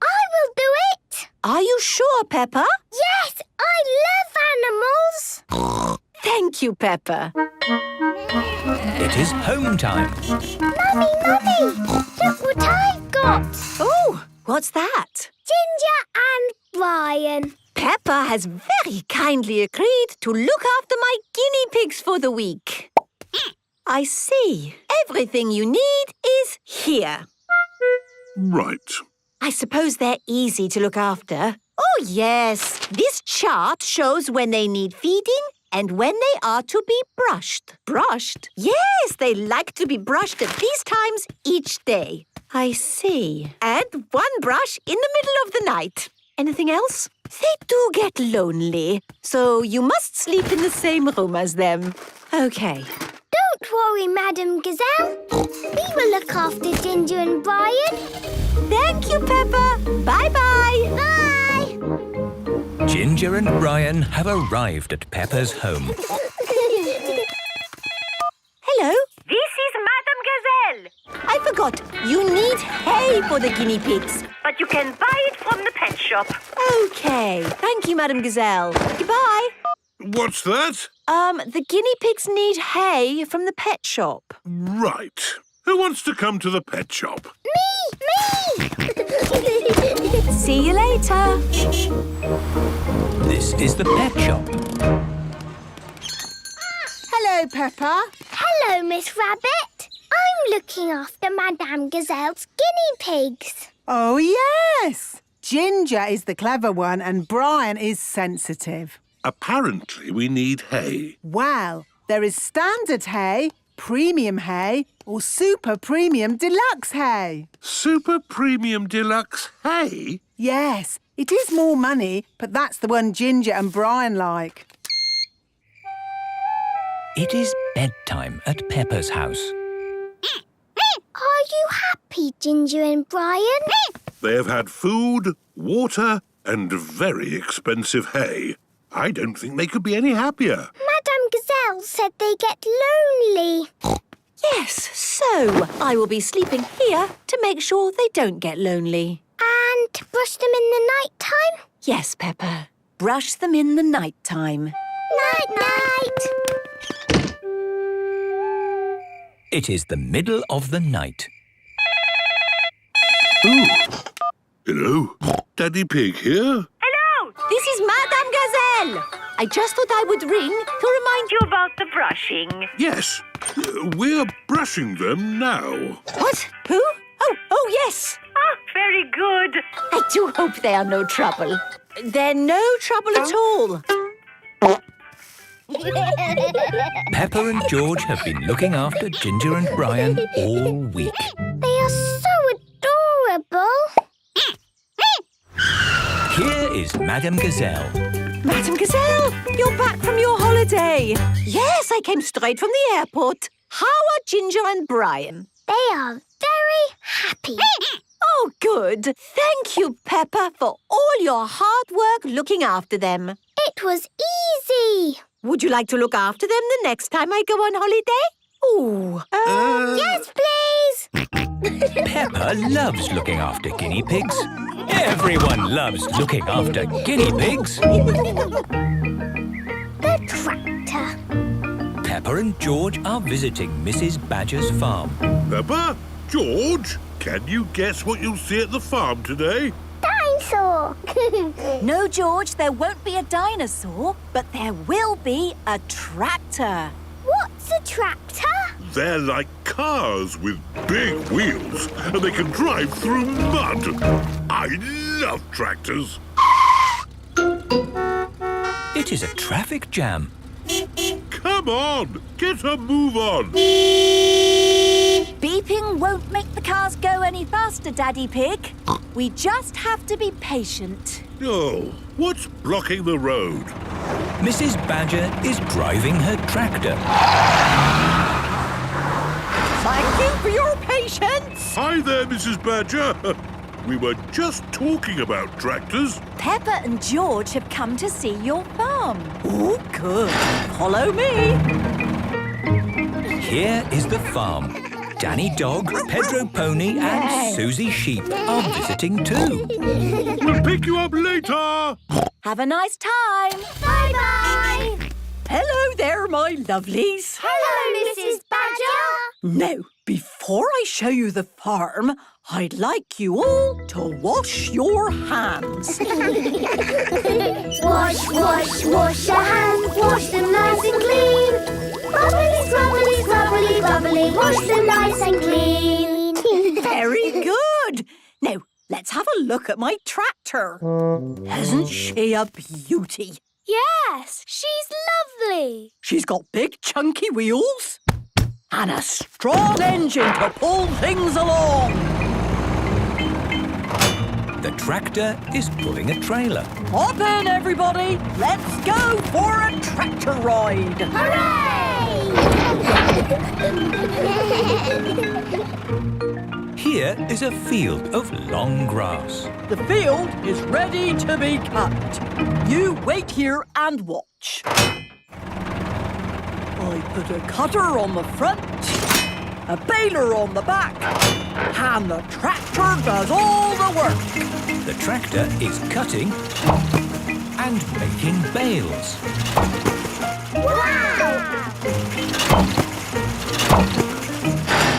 I will do it. Are you sure, Peppa? Yes, I love animals. Thank you, Peppa. It is home time. Mummy, look what I've got. Oh, what's that? Ginger and Brian. Peppa has very kindly agreed to look after my guinea pigs for the week. I see. Everything you need is here. Right. I suppose they're easy to look after. Oh, yes. This chart shows when they need feeding and when they are to be brushed. Brushed? Yes, they like to be brushed at these times each day. I see. And one brush in the middle of the night. Anything else? They do get lonely, so you must sleep in the same room as them. Okay. Don't worry, Madam Gazelle. We will look after Ginger and Brian. Thank you, Peppa. Bye-bye. Bye. Ginger and Brian have arrived at Peppa's home. Hello. This is Madame Gazelle. I forgot. You need hay for the guinea pigs. But you can buy it from the pet shop. Okay. Thank you, Madame Gazelle. Goodbye. What's that? The guinea pigs need hay from the pet shop. Right. Who wants to come to the pet shop? Me! See you later. This is the pet shop. Hello, Peppa. Hello, Miss Rabbit. I'm looking after Madame Gazelle's guinea pigs. Oh, yes. Ginger is the clever one and Brian is sensitive. Apparently we need hay. Well, there is standard hay, premium hay or super premium deluxe hay. Super Premium Deluxe hay? Yes, it is more money, but that's the one Ginger and Brian like. It is bedtime at Peppa's house. Are you happy, Ginger and Brian? They have had food, water and very expensive hay. I don't think they could be any happier. Madame Gazelle said they get lonely. Yes, so I will be sleeping here to make sure they don't get lonely. And brush them in the night time? Yes, Peppa. Brush them in the night time. Night-night. It is the middle of the night. Ooh. Hello? Daddy Pig here? Hello! This is Madame Gazelle. I just thought I would ring to remind you about the brushing. Yes. We're brushing them now. What? Who? Oh, yes. Ah, very good. I do hope they are no trouble. They're no trouble at all. Peppa and George have been looking after Ginger and Brian all week. They are so adorable. Here is Madame Gazelle. Madame Gazelle, you're back from your holiday. Yes, I came straight from the airport. How are Ginger and Brian? They are very happy. Oh, good. Thank you, Peppa, for all your hard work looking after them. It was easy. Would you like to look after them the next time I go on holiday? Ooh. Yes, please. Peppa loves looking after guinea pigs. Everyone loves looking after guinea pigs. The tractor. Peppa and George are visiting Mrs. Badger's farm. Peppa? George? Can you guess what you'll see at the farm today? Dinosaur. No, George, there won't be a dinosaur, but there will be a tractor. What's a tractor? They're like cars with big wheels and they can drive through mud. I love tractors. It is a traffic jam. Come on, get a move on. Beeping won't make the cars go any faster, Daddy Pig. We just have to be patient. Oh, what's blocking the road? Mrs. Badger is driving her tractor. Thank you for your patience. Hi there, Mrs. Badger. We were just talking about tractors. Peppa and George have come to see your farm. Oh, good. Follow me. Here is the farm. Danny Dog, Pedro Pony and Susie Sheep are visiting too. We'll pick you up later. Have a nice time. Bye-bye. Hello there, my lovelies. Hello, Mrs. Badger. Now, before I show you the farm, I'd like you all to wash your hands. Wash, wash, wash your hands. Wash them nice and clean. Bubbly, scrubbly, scrubbly, bubbly. Wash them nice and clean. Very good. Now, let's have a look at my tractor. Isn't she a beauty? Yes, she's lovely. She's got big chunky wheels and a strong engine to pull things along. The tractor is pulling a trailer. Hop in, everybody. Let's go for a tractor ride. Here is a field of long grass. The field is ready to be cut. You wait here and watch. I put a cutter on the front, a baler on the back, and the tractor does all the work. The tractor is cutting and making bales.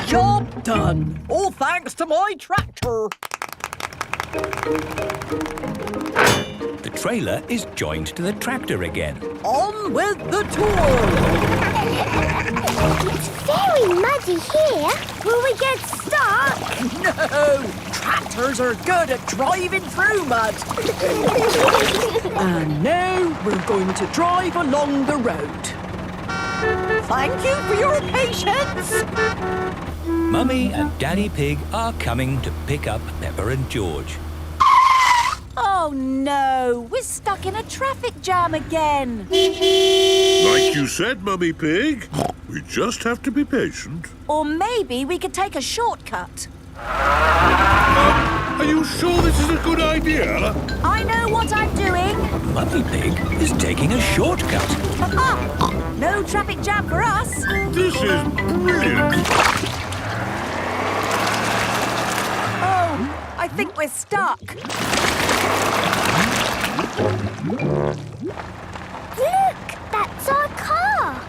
Job done. All thanks to my tractor. The trailer is joined to the tractor again. On with the tour. It's very muddy here. Will we get stuck? No, tractors are good at driving through mud. And now we're going to drive along the road. Thank you for your patience. Mummy and Daddy Pig are coming to pick up Peppa and George. Oh no, we're stuck in a traffic jam again. Like you said, Mummy Pig, we just have to be patient. Or maybe we could take a shortcut. Are you sure this is a good idea? I know what I'm doing. Mummy Pig is taking a shortcut. No traffic jam for us. This is brilliant. Oh, I think we're stuck. Look, that's our car.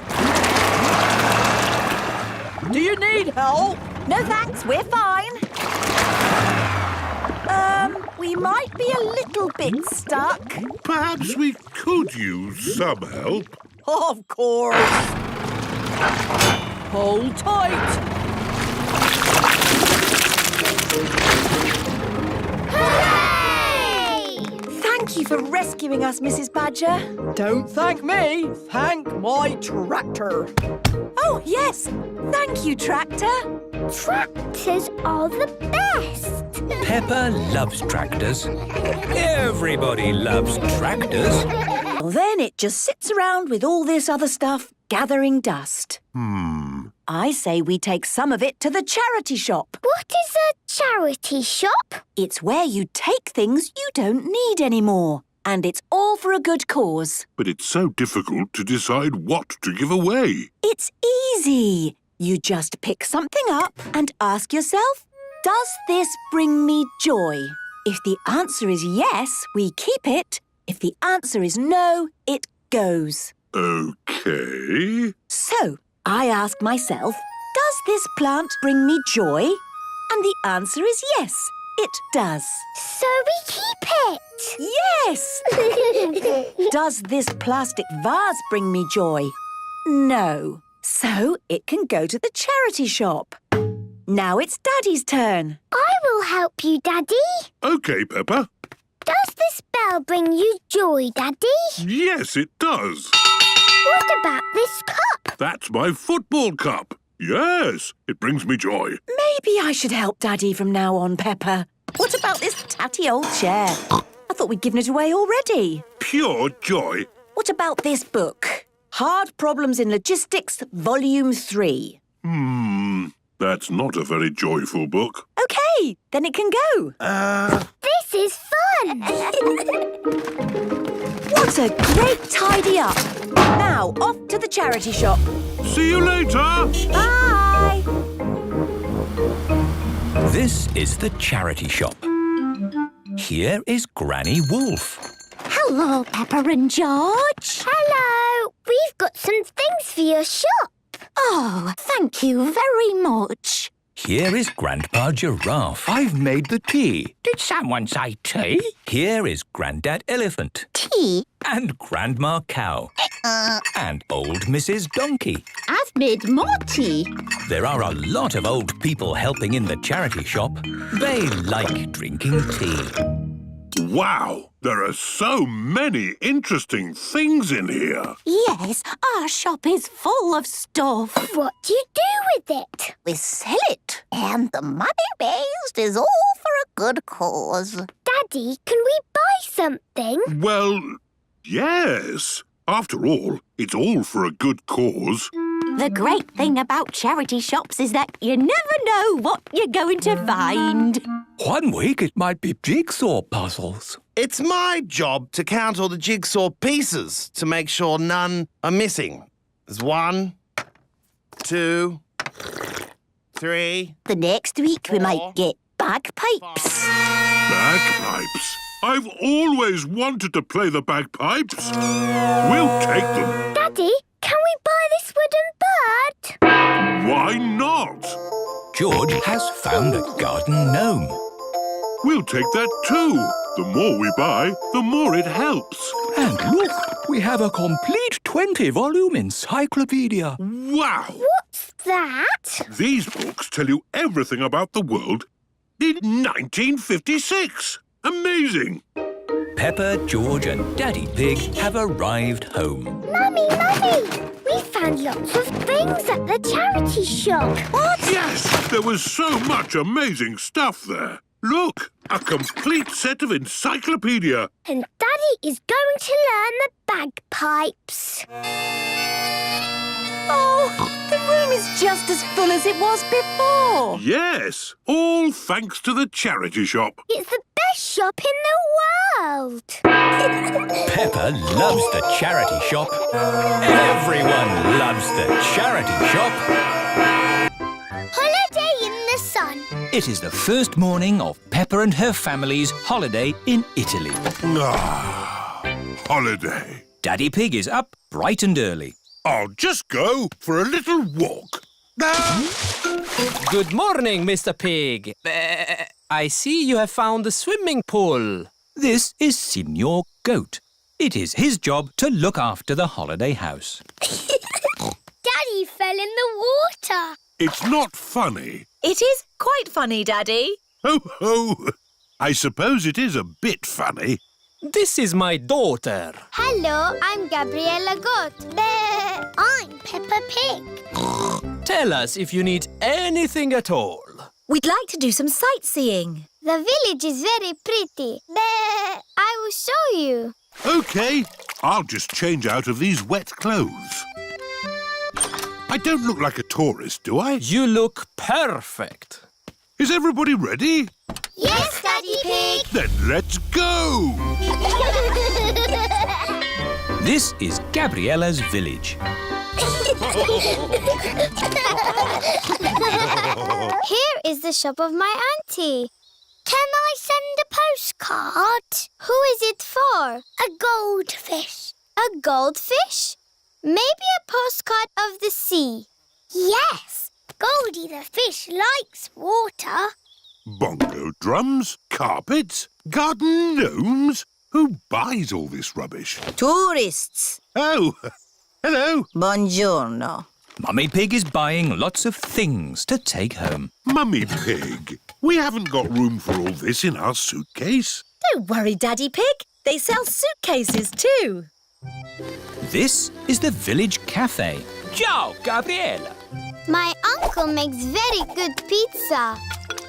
Do you need help? No thanks, we're fine. We might be a little bit stuck. Perhaps we could use some help. Of course. Hold tight. Hooray! Thank you for rescuing us, Mrs. Badger. Don't thank me. Thank my tractor. Oh, yes. Thank you, tractor. Tractors are the best. Peppa loves tractors. Everybody loves tractors. Well, then it just sits around with all this other stuff, gathering dust. I say we take some of it to the charity shop. What is a charity shop? It's where you take things you don't need anymore. And it's all for a good cause. But it's so difficult to decide what to give away. It's easy. You just pick something up and ask yourself, does this bring me joy? If the answer is yes, we keep it. If the answer is no, it goes. OK. So, I ask myself, does this plant bring me joy? And the answer is yes, it does. So we keep it. Yes! Does this plastic vase bring me joy? No. So it can go to the charity shop. Now it's Daddy's turn. I will help you, Daddy. OK, Peppa. Does this bell bring you joy, Daddy? Yes, it does. What about this cup? That's my football cup. Yes, it brings me joy. Maybe I should help Daddy from now on, Peppa. What about this tatty old chair? I thought we'd given it away already. Pure joy. What about this book? Hard Problems in Logistics, Volume 3. That's not a very joyful book. OK, then it can go. This is fun! What a great tidy up. Now, off to the charity shop. See you later. Bye. This is the charity shop. Here is Granny Wolf. Hello, Peppa and George. Hello! We've got some things for your shop. Oh, thank you very much. Here is Grandpa Giraffe. I've made the tea. Did someone say tea? Here is Grandad Elephant. Tea? And Grandma Cow. And old Mrs. Donkey. I've made more tea. There are a lot of old people helping in the charity shop. They like drinking tea. Wow, there are so many interesting things in here. Yes, our shop is full of stuff. What do you do with it? We sell it, and the money raised is all for a good cause. Daddy, can we buy something? Well, yes. After all, it's all for a good cause. The great thing about charity shops is that you never know what you're going to find. One week it might be jigsaw puzzles. It's my job to count all the jigsaw pieces to make sure none are missing. There's 1, 2, 3. The next week we might get bagpipes. Bagpipes? I've always wanted to play the bagpipes. We'll take them. Daddy, can we buy this wooden bird? Why not? George has found a garden gnome. We'll take that too. The more we buy, the more it helps. And look, we have a complete 20-volume encyclopedia. Wow! What's that? These books tell you everything about the world in 1956. Amazing! Peppa, George and Daddy Pig have arrived home. Mummy! We found lots of things at the charity shop. What? Yes! There was so much amazing stuff there. Look, a complete set of encyclopedia. And Daddy is going to learn the bagpipes. Oh, the room is just as full as it was before. Yes, all thanks to the charity shop. It's the best shop in the world. Peppa loves the charity shop. Everyone loves the charity shop. Holiday in the sun. It is the first morning of Peppa and her family's holiday in Italy. Holiday. Daddy Pig is up bright and early. I'll just go for a little walk. Good morning, Mr. Pig. I see you have found the swimming pool. This is Signor Goat. It is his job to look after the holiday house. Daddy fell in the water. It's not funny. It is quite funny, Daddy. Ho, ho. I suppose it is a bit funny. This is my daughter. Hello, I'm Gabriella Goat. I'm Peppa Pig. Tell us if you need anything at all. We'd like to do some sightseeing. The village is very pretty. I will show you. OK, I'll just change out of these wet clothes. I don't look like a tourist, do I? You look perfect. Is everybody ready? Yes, Daddy Pig. Then let's go! This is Gabriella's village. Here is the shop of my auntie. Can I send a postcard? Who is it for? A goldfish. A goldfish? Maybe a postcard of the sea. Yes, Goldie the fish likes water. Bongo drums, carpets, garden gnomes. Who buys all this rubbish? Tourists. Oh, hello. Buongiorno. Mummy Pig is buying lots of things to take home. Mummy Pig, we haven't got room for all this in our suitcase. Don't worry, Daddy Pig. They sell suitcases too. This is the village cafe. Ciao, Gabriella. My uncle makes very good pizza.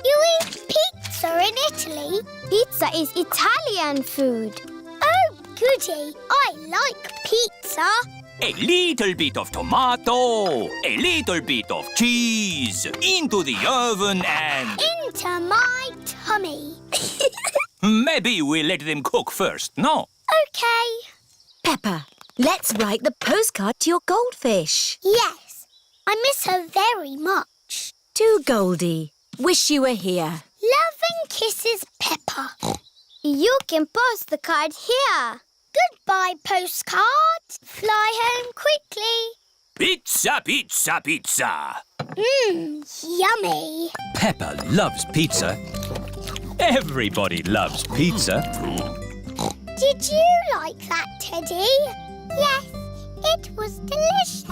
You eat pizza? pizza in Italy. Pizza is Italian food. Oh, goody. I like pizza. A little bit of tomato, a little bit of cheese, into the oven and... Into my tummy. Maybe we'll let them cook first, no? OK. Peppa, let's write the postcard to your goldfish. Yes. I miss her very much. To Goldie. Wish you were here. Love and kisses, Peppa. You can post the card here. Goodbye, postcard. Fly home quickly. Pizza, pizza, pizza. Yummy. Peppa loves pizza. Everybody loves pizza. Did you like that, Teddy? Yes, it was delicious.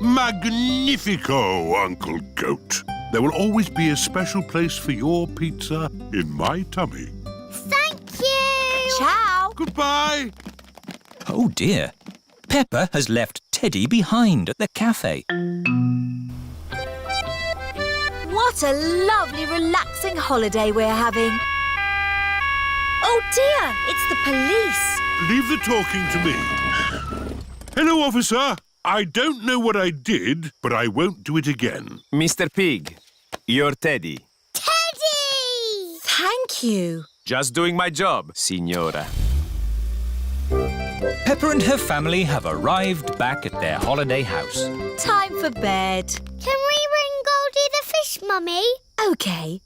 Magnifico, Uncle Goat. There will always be a special place for your pizza in my tummy. Thank you. Ciao. Goodbye. Oh dear. Peppa has left Teddy behind at the cafe. What a lovely, relaxing holiday we're having. Oh dear, it's the police. Leave the talking to me. Hello, officer. I don't know what I did, but I won't do it again. Mr. Pig, you're Teddy. Teddy! Thank you. Just doing my job, signora. Peppa and her family have arrived back at their holiday house. Time for bed. Can we ring Goldie the fish, Mummy? OK.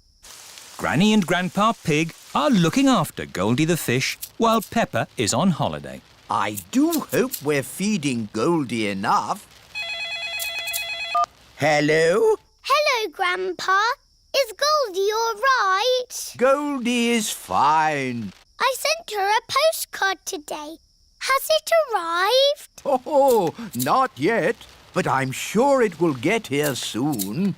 Granny and Grandpa Pig are looking after Goldie the fish while Peppa is on holiday. I do hope we're feeding Goldie enough. Hello? Hello, Grandpa. Is Goldie all right? Goldie is fine. I sent her a postcard today. Has it arrived? Oh, not yet, but I'm sure it will get here soon.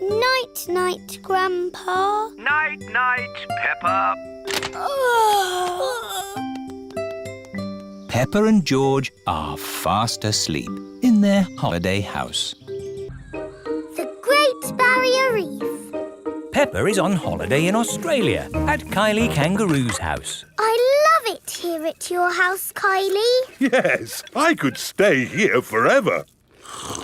Night-night, Grandpa. Night-night, Peppa. Peppa and George are fast asleep in their holiday house. The Great Barrier Reef. Peppa is on holiday in Australia at Kylie Kangaroo's house. I love it here at your house, Kylie. Yes, I could stay here forever.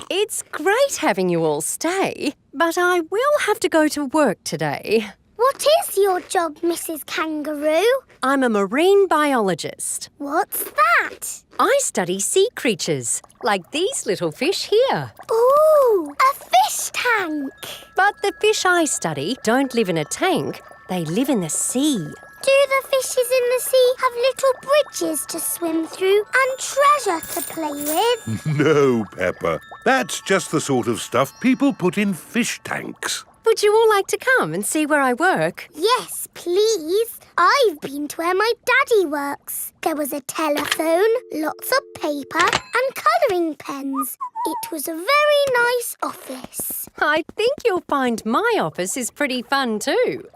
It's great having you all stay, but I will have to go to work today. What is your job, Mrs. Kangaroo? I'm a marine biologist. What's that? I study sea creatures, like these little fish here. Ooh, a fish tank. But the fish I study don't live in a tank. They live in the sea. Do the fishes in the sea have little bridges to swim through and treasure to play with? No, Peppa. That's just the sort of stuff people put in fish tanks. Would you all like to come and see where I work? Yes, please. I've been to where my daddy works. There was a telephone, lots of paper and colouring pens. It was a very nice office. I think you'll find my office is pretty fun too.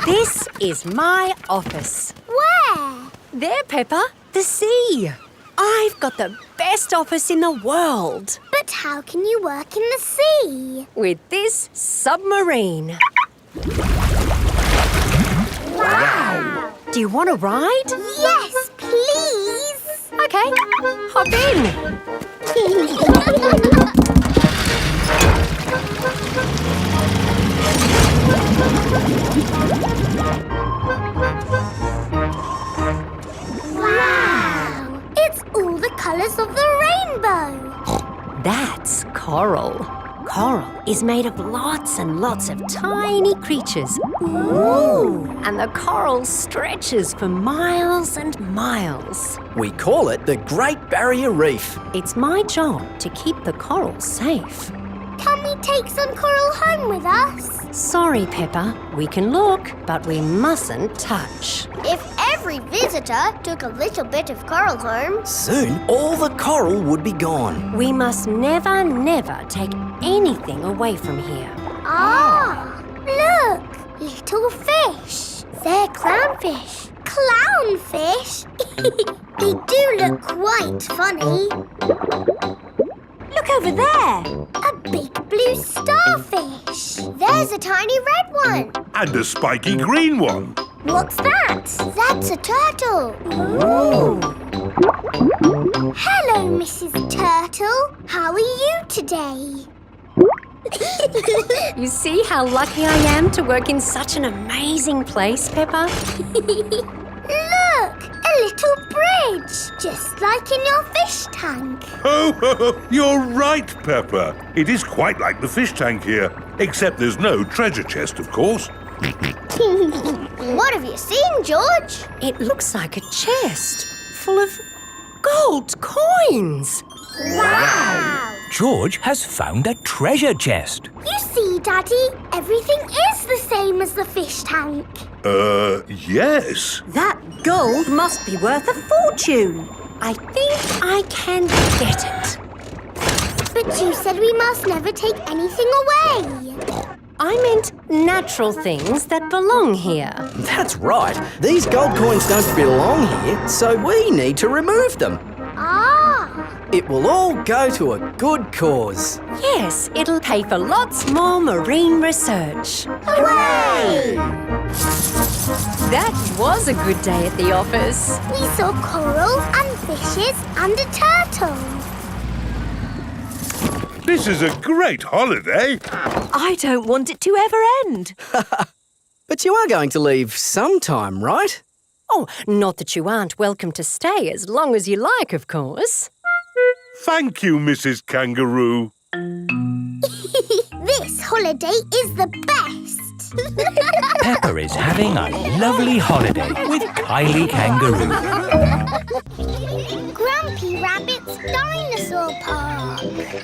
This is my office. Where? There, Peppa, the sea. I've got the best office in the world. But how can you work in the sea? With this submarine. Wow! Do you want to ride? Yes, please. OK, hop in. Wow! It's all the colours of the rainbow. That's coral. Coral is made of lots and lots of tiny creatures. Ooh! And the coral stretches for miles and miles. We call it the Great Barrier Reef. It's my job to keep the coral safe. Can we take some coral home with us? Sorry, Peppa. We can look, but we mustn't touch. If every visitor took a little bit of coral home, Soon, all the coral would be gone. We must never, never take anything away from here. Ah, look, little fish. They're clownfish. Clownfish? They do look quite funny. Look over there. A big blue starfish. There's a tiny red one. And a spiky green one. What's that? That's a turtle. Ooh. Hello, Mrs. Turtle. How are you today? You see how lucky I am to work in such an amazing place, Peppa? Look, a little bridge, just like in your fish tank. Oh, you're right, Peppa. It is quite like the fish tank here, except there's no treasure chest, of course. What have you seen, George? It looks like a chest full of gold coins. Wow! George has found a treasure chest. You see, Daddy, everything is the same as the fish tank. Yes. That gold must be worth a fortune. I think I can get it. But you said we must never take anything away. I meant natural things that belong here. That's right. These gold coins don't belong here, so we need to remove them. Ah! It will all go to a good cause. Yes, it'll pay for lots more marine research. Hooray! That was a good day at the office. We saw coral and fishes and a turtle. This is a great holiday. I don't want it to ever end. But you are going to leave sometime, right? Oh, not that you aren't welcome to stay as long as you like, of course. Thank you, Mrs. Kangaroo. This holiday is the best. Peppa is having a lovely holiday with Kylie Kangaroo. Grumpy Rabbit's Dinosaur Park.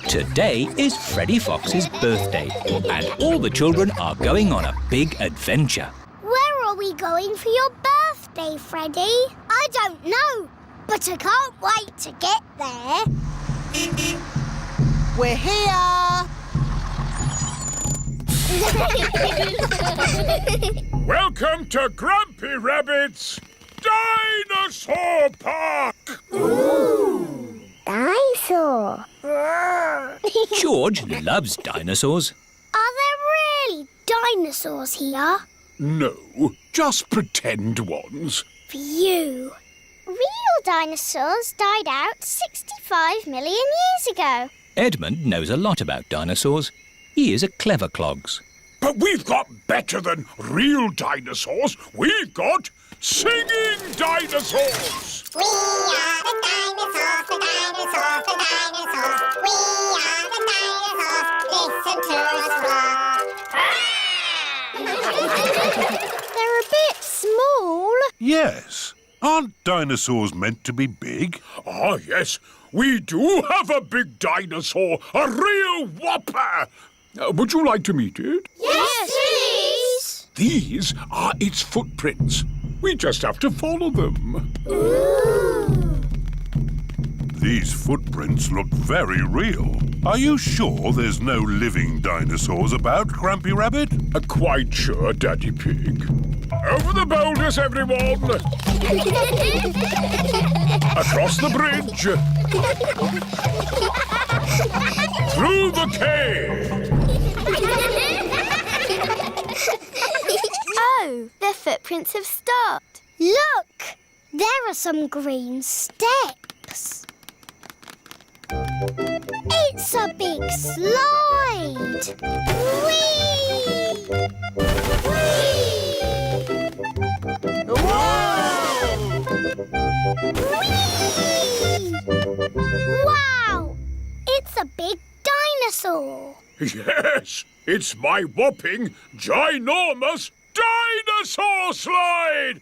Today is Freddie Fox's birthday, and all the children are going on a big adventure. Where are we going for your birthday, Freddie? I don't know, but I can't wait to get there. We're here! Welcome to Grumpy Rabbit's Dinosaur Park! Ooh! Dinosaur! George loves dinosaurs. Are there really dinosaurs here? No, just pretend ones. Phew! Real dinosaurs died out 65 million years ago. Edmund knows a lot about dinosaurs. He is a clever clogs. But we've got better than real dinosaurs. We've got singing dinosaurs. We are the dinosaurs, the dinosaurs, the dinosaurs. We are the dinosaurs. Listen to us roar. They're a bit small. Yes. Aren't dinosaurs meant to be big? Ah, yes. We do have a big dinosaur, a real whopper. Would you like to meet it? Yes, please. These are its footprints. We just have to follow them. Ooh. These footprints look very real. Are you sure there's no living dinosaurs about, Grumpy Rabbit? Quite sure, Daddy Pig. Over the boulders, everyone! Across the bridge! Through the cave! Oh, their footprints have stopped. Look! There are some green steps. It's a big slide! Whee! Whee! Whee! Wow! It's a big dinosaur! Yes, it's my whopping, ginormous dinosaur slide!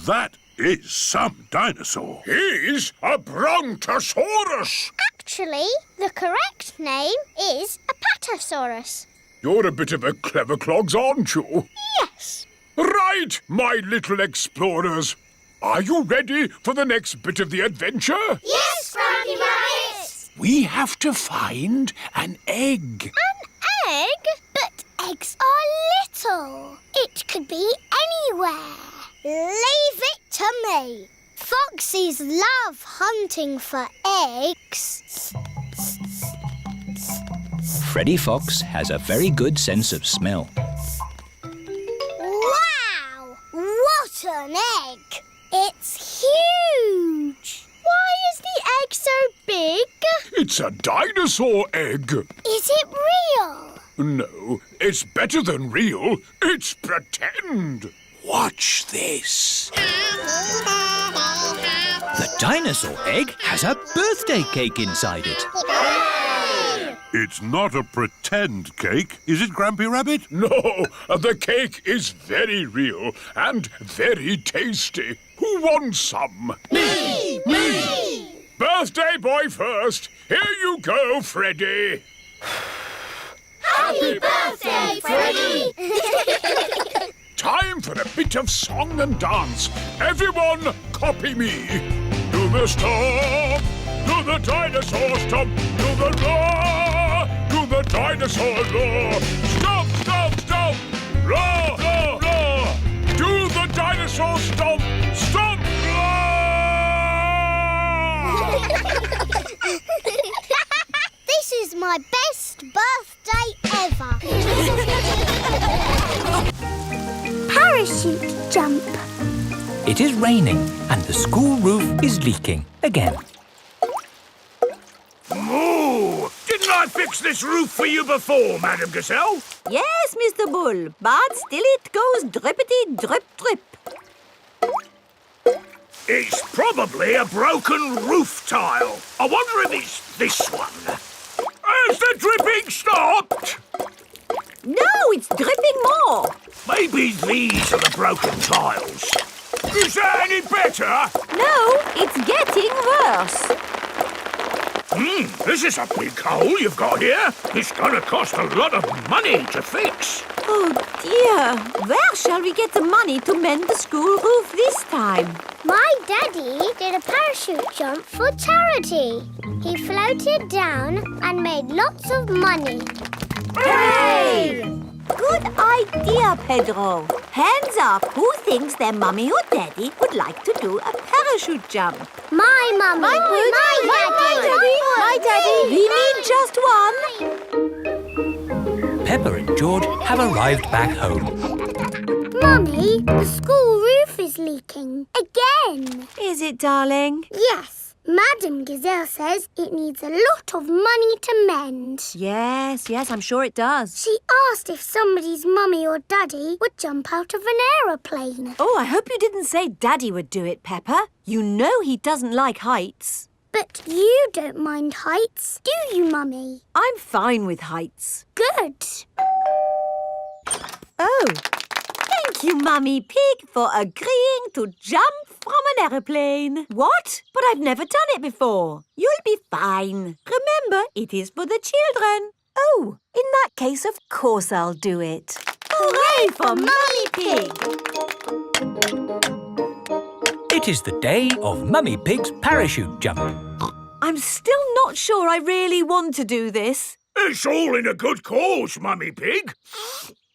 That is some dinosaur. He's a Brontosaurus. Actually, the correct name is a Patasaurus. You're a bit of a clever clogs, aren't you? Yes. Right, my little explorers. Are you ready for the next bit of the adventure? Yes, Grumpy Rabbit! We have to find an egg. An egg? But eggs are little. It could be anywhere. Leave it to me. Foxes love hunting for eggs. Freddy Fox has a very good sense of smell. Wow! What an egg! It's huge! Why is the egg so big? It's a dinosaur egg. Is it real? No, it's better than real. It's pretend. Watch this. The dinosaur egg has a birthday cake inside it. It's not a pretend cake, is it, Grampy Rabbit? No, the cake is very real and very tasty. Who wants some? Me! Birthday boy first. Here you go, Freddy. Happy birthday, Freddy! Time for a bit of song and dance. Everyone, copy me. Do the stomp, do the dinosaur stomp, do the roar, do the dinosaur roar. Stomp, stomp, stomp, roar, roar, roar. Do the dinosaur stomp, stomp, roar. This is my best birthday ever. Parachute jump. It is raining and the school roof is leaking again. Moo! Didn't I fix this roof for you before, Madam Gazelle? Yes, Mr. Bull, but still it goes drippity drip drip. It's probably a broken roof tile. I wonder if it's this one. Has the dripping stopped? No, it's dripping more. Maybe these are the broken tiles. Is that any better? No, it's getting worse. This is a big hole you've got here. It's gonna cost a lot of money to fix. Oh dear, where shall we get the money to mend the school roof this time? My daddy did a parachute jump for charity. He floated down and made lots of money. Hooray! Good idea, Pedro. Hands up, who thinks their mummy or daddy would like to do a parachute jump? My mummy. My daddy. We need just one. Peppa and George have arrived back home. Mummy, the school roof is leaking. Again. Is it, darling? Yes. Madam Gazelle says it needs a lot of money to mend. Yes, I'm sure it does. She asked if somebody's mummy or daddy would jump out of an aeroplane. Oh, I hope you didn't say Daddy would do it, Peppa. You know he doesn't like heights. But you don't mind heights, do you, Mummy? I'm fine with heights. Good. Oh, thank you, Mummy Pig, for agreeing to jump from an aeroplane. What? But I've never done it before. You'll be fine. Remember, it is for the children. Oh, in that case, of course I'll do it. Hooray for Mummy Pig! It is the day of Mummy Pig's parachute jump. I'm still not sure I really want to do this. It's all in a good cause, Mummy Pig.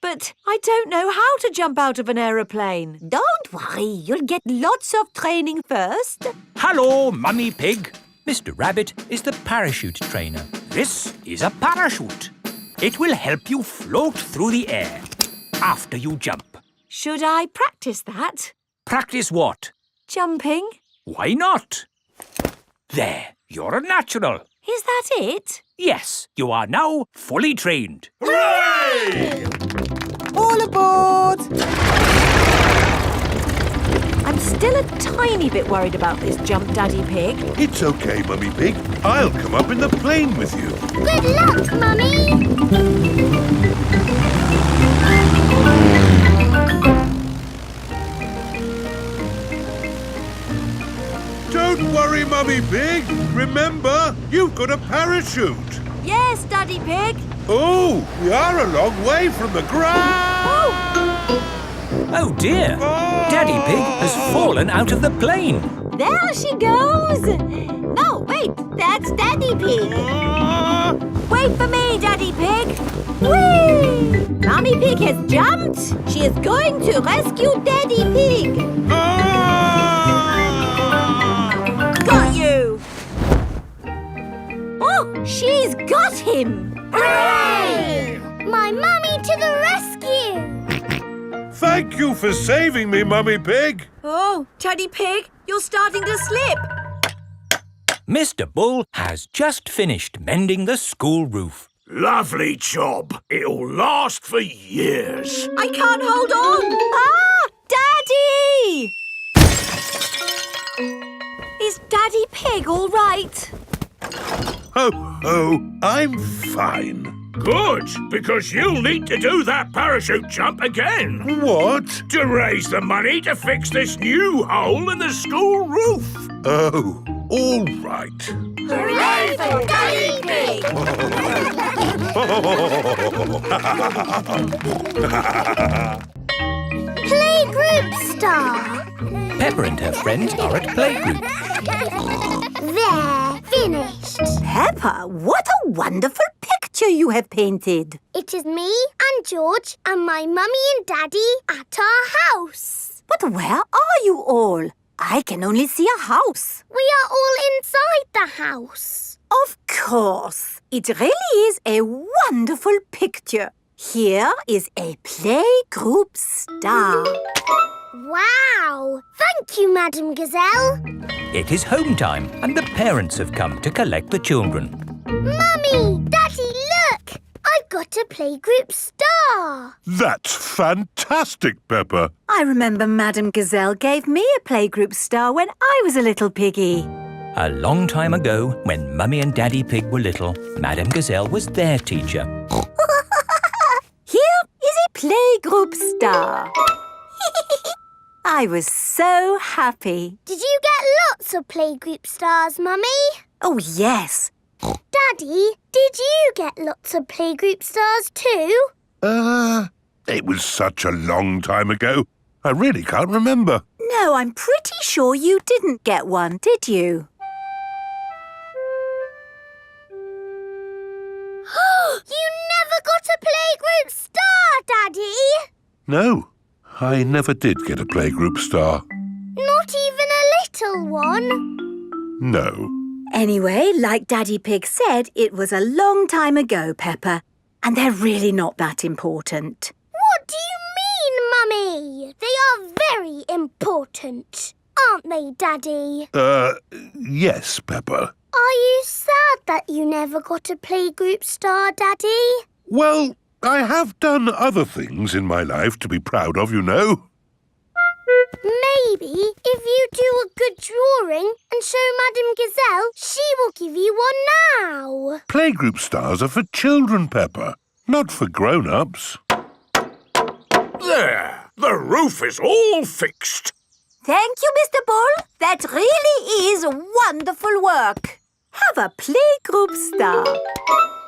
But I don't know how to jump out of an aeroplane. Don't worry, you'll get lots of training first. Hello, Mummy Pig. Mr. Rabbit is the parachute trainer. This is a parachute. It will help you float through the air after you jump. Should I practice that? Practice what? Jumping. Why not? There, you're a natural. Is that it? Yes, you are now fully trained. Hooray! All aboard! I'm still a tiny bit worried about this jump, Daddy Pig. It's okay, Mummy Pig. I'll come up in the plane with you. Good luck, Mummy! Don't worry, Mummy Pig. Remember, you've got a parachute. Yes, Daddy Pig. Oh, we are a long way from the ground. Oh dear! Daddy Pig has fallen out of the plane. There she goes. No, wait, that's Daddy Pig. Wait for me, Daddy Pig. Whee! Mummy Pig has jumped. She is going to rescue Daddy Pig. She's got him! Hooray! My mummy to the rescue! Thank you for saving me, Mummy Pig. Oh, Daddy Pig, you're starting to slip. Mr. Bull has just finished mending the school roof. Lovely job. It'll last for years. I can't hold on. Daddy! Is Daddy Pig all right? Ho, ho, I'm fine. Good, because you'll need to do that parachute jump again. What? To raise the money to fix this new hole in the school roof. Oh, all right. Hooray for Daddy Pig! Playgroup star. Peppa and her friends are at Playgroup. There, finished. Peppa, what a wonderful picture you have painted. It is me and George and my mummy and daddy at our house. But where are you all? I can only see a house. We are all inside the house. Of course. It really is a wonderful picture. Here is a playgroup star. Wow! Thank you, Madam Gazelle. It is home time and the parents have come to collect the children. Mummy! Daddy, look! I've got a playgroup star. That's fantastic, Peppa. I remember Madam Gazelle gave me a playgroup star when I was a little piggy. A long time ago, when Mummy and Daddy Pig were little, Madame Gazelle was their teacher. Here is a playgroup star. I was so happy. Did you get lots of playgroup stars, Mummy? Oh, yes. Daddy, did you get lots of playgroup stars too? It was such a long time ago. I really can't remember. No, I'm pretty sure you didn't get one, did you? You never got a playgroup star, Daddy! No, I never did get a playgroup star. Not even a little one? No. Anyway, like Daddy Pig said, it was a long time ago, Peppa, and they're really not that important. What do you mean, Mummy? They are very important, aren't they, Daddy? Yes, Peppa. Are you sad that you never got a playgroup star, Daddy? Well, I have done other things in my life to be proud of, you know. Maybe if you do a good drawing and show Madame Gazelle, she will give you one now. Playgroup stars are for children, Peppa, not for grown-ups. There, the roof is all fixed. Thank you, Mr. Bull. That really is wonderful work. Have a playgroup star.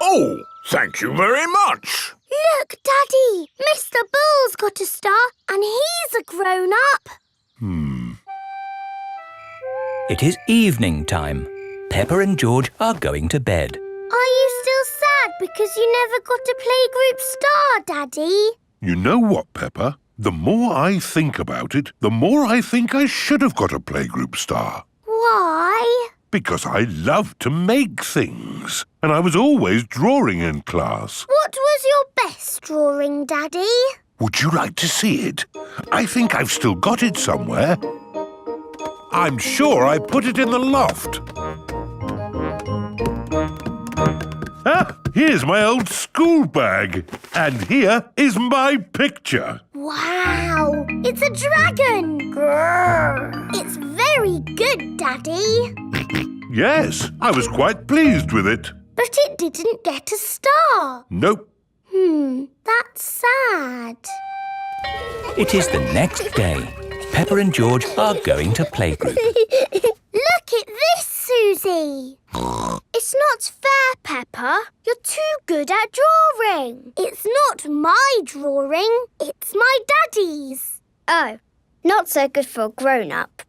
Oh, thank you very much. Look, Daddy, Mr. Bull's got a star and he's a grown-up. It is evening time. Peppa and George are going to bed. Are you still sad because you never got a playgroup star, Daddy? You know what, Peppa? The more I think about it, the more I think I should have got a playgroup star. Why? Because I love to make things, and I was always drawing in class. What was your best drawing, Daddy? Would you like to see it? I think I've still got it somewhere. I'm sure I put it in the loft. Ah, here's my old school bag. And here is my picture. Wow, it's a dragon. Grrr. It's very good, Daddy. Yes, I was quite pleased with it. But it didn't get a star. Nope. That's sad. It is the next day. Peppa and George are going to playgroup. Look at this, Susie. It's not fair, Peppa. You're too good at drawing. It's not my drawing. It's my daddy's. Oh, not so good for a grown-up.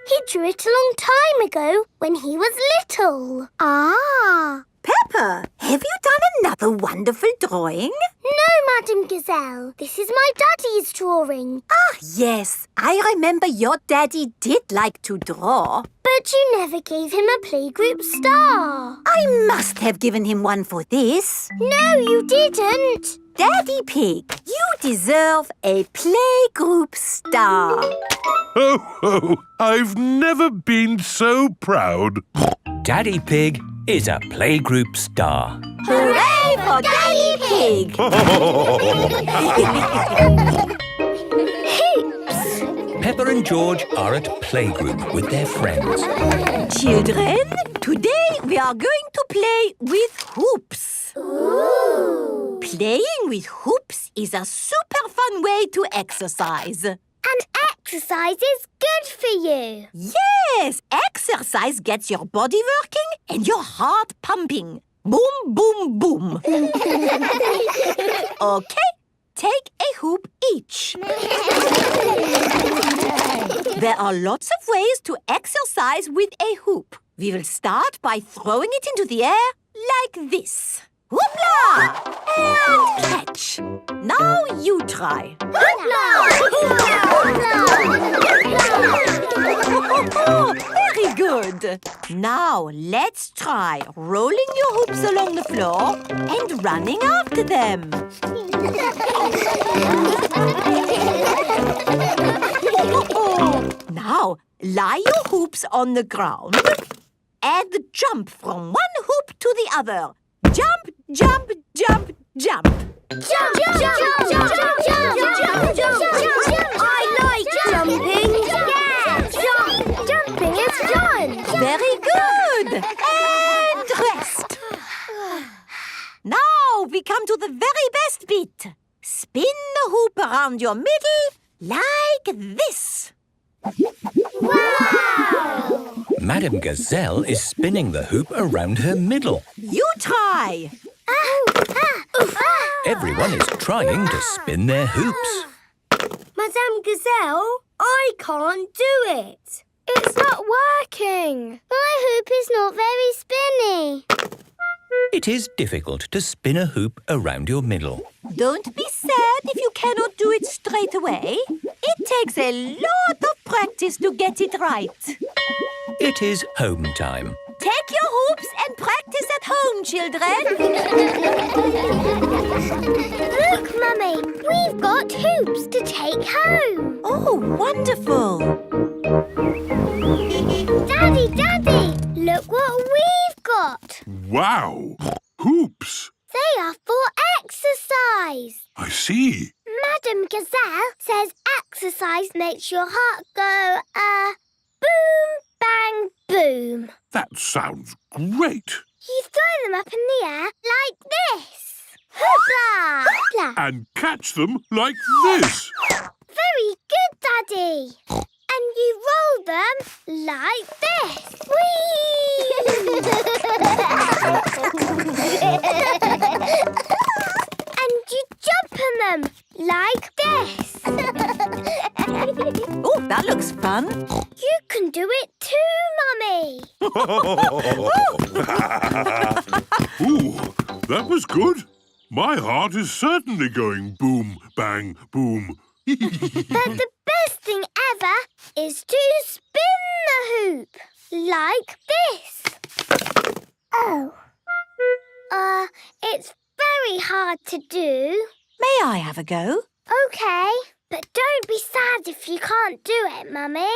He drew it a long time ago when he was little. Ah. Peppa, have you done another wonderful drawing? No, Madam Gazelle. This is my daddy's drawing. Ah, yes. I remember your daddy did like to draw. But you never gave him a playgroup star. I must have given him one for this. No, you didn't. Daddy Pig, you deserve a playgroup star. Ho, ho! I've never been so proud. Daddy Pig is a playgroup star. Hooray for Daddy Pig! Hoops. Peppa and George are at playgroup with their friends. Children, today we are going to play with hoops. Ooh. Playing with hoops is a super fun way to exercise. And exercise is good for you. Yes, exercise gets your body working and your heart pumping. Boom, boom, boom. Okay, take a hoop each. There are lots of ways to exercise with a hoop. We will start by throwing it into the air like this. Hoopla! And catch. Now you try. Very good. Now let's try rolling your hoops along the floor and running after them. Now lie your hoops on the ground and jump from one hoop to the other. Jump, jump, jump, jump. Jump, jump, jump, jump, jump, jump, jump, jump. I like jumping. Yeah, jumping is fun. Very good. And rest. Now we come to the very best bit. Spin the hoop around your middle like this. Wow! Madam Gazelle is spinning the hoop around her middle. You try. Everyone is trying to spin their hoops. Madame Gazelle, I can't do it. It's not working. My hoop is not very spinny. It is difficult to spin a hoop around your middle. Don't be sad if you cannot do it straight away. It takes a lot of practice to get it right. It is home time. Take your hoops and practice at home, children. Look, Mummy, we've got hoops to take home. Oh, wonderful. Daddy, look what we've got. Wow! Hoops! They are for exercise. I see. Madam Gazelle says exercise makes your heart go, boom, bang, boom. That sounds great. You throw them up in the air like this. Hoopla! Hoopla! And catch them like this. Very good, Daddy. And you roll them like this. Whee! And you jump on them like this. Oh, that looks fun. You can do it too, Mummy. Ooh, that was good. My heart is certainly going boom, bang, boom. But the best thing ever is to spin the hoop like this. Oh. It's very hard to do. May I have a go? OK, but don't be sad if you can't do it, Mummy.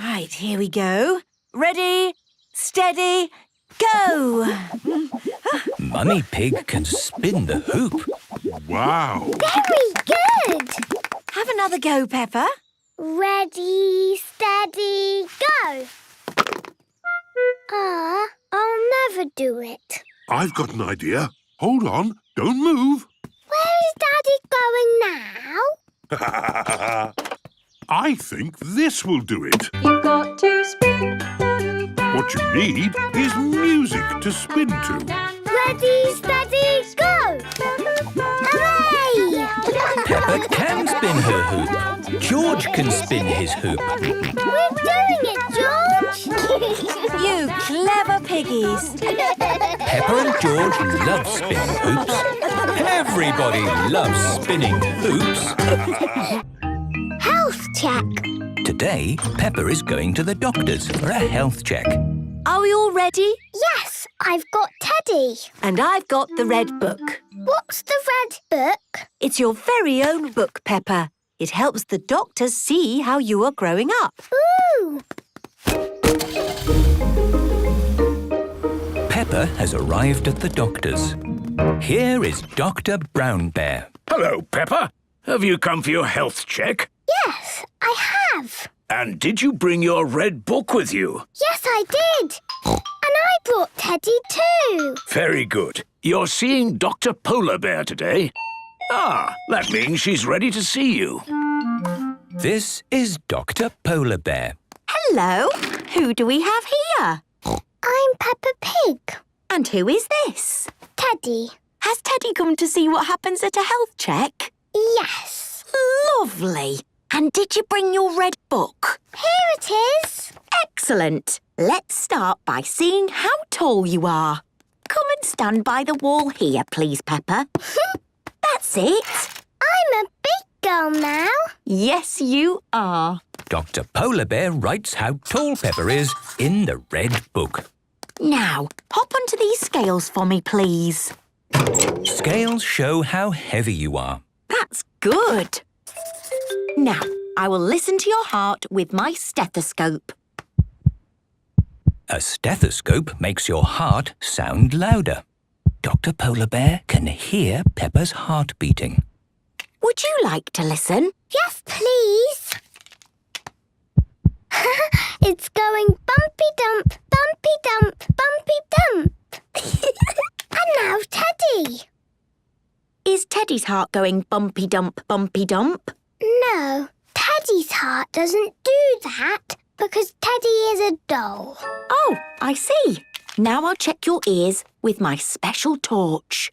Right, here we go. Ready, steady, go! Mummy Pig can spin the hoop. Wow! Very good! Have another go, Peppa. Ready, steady, go! I'll never do it. I've got an idea. Hold on, don't move. Where is Daddy going now? I think this will do it. You've got to spin the hoop. What you need is music to spin to. Ready, steady, go! Hooray! Peppa can spin her hoop. George can spin his hoop. We're doing it, George! You clever piggies. Peppa and George love spinning hoops. Everybody loves spinning hoops. Health check. Today, Peppa is going to the doctor's for a health check. Are we all ready? Yes, I've got Teddy. And I've got the red book. What's the red book? It's your very own book, Peppa. It helps the doctors see how you are growing up. Ooh! Peppa has arrived at the doctor's. Here is Dr. Brown Bear. Hello, Peppa. Have you come for your health check? Yes, I have. And did you bring your red book with you? Yes, I did. And I brought Teddy too. Very good. You're seeing Dr. Polar Bear today. Ah, that means she's ready to see you. This is Dr. Polar Bear. Hello. Who do we have here? I'm Peppa Pig. And who is this? Teddy. Has Teddy come to see what happens at a health check? Yes. Lovely. And did you bring your red book? Here it is. Excellent. Let's start by seeing how tall you are. Come and stand by the wall here, please, Peppa. That's it. I'm a big girl now. Yes, you are. Dr. Polar Bear writes how tall Peppa is in the red book. Now, hop onto these scales for me, please. Scales show how heavy you are. That's good. Now, I will listen to your heart with my stethoscope. A stethoscope makes your heart sound louder. Dr. Polar Bear can hear Peppa's heart beating. Would you like to listen? Yes, please. It's going bumpy-dump, bumpy-dump, bumpy-dump. And now Teddy. Is Teddy's heart going bumpy-dump, bumpy-dump? No, Teddy's heart doesn't do that because Teddy is a doll. Oh, I see. Now I'll check your ears with my special torch.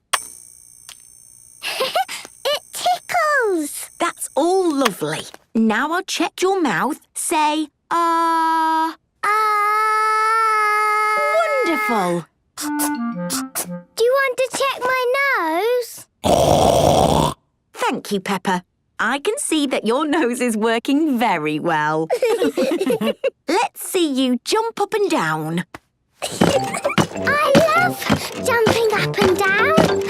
It tickles. That's all lovely. Now I'll check your mouth. Say, ah. Wonderful. Do you want to check my nose? Thank you, Peppa. I can see that your nose is working very well. Let's see you jump up and down. I love jumping up and down.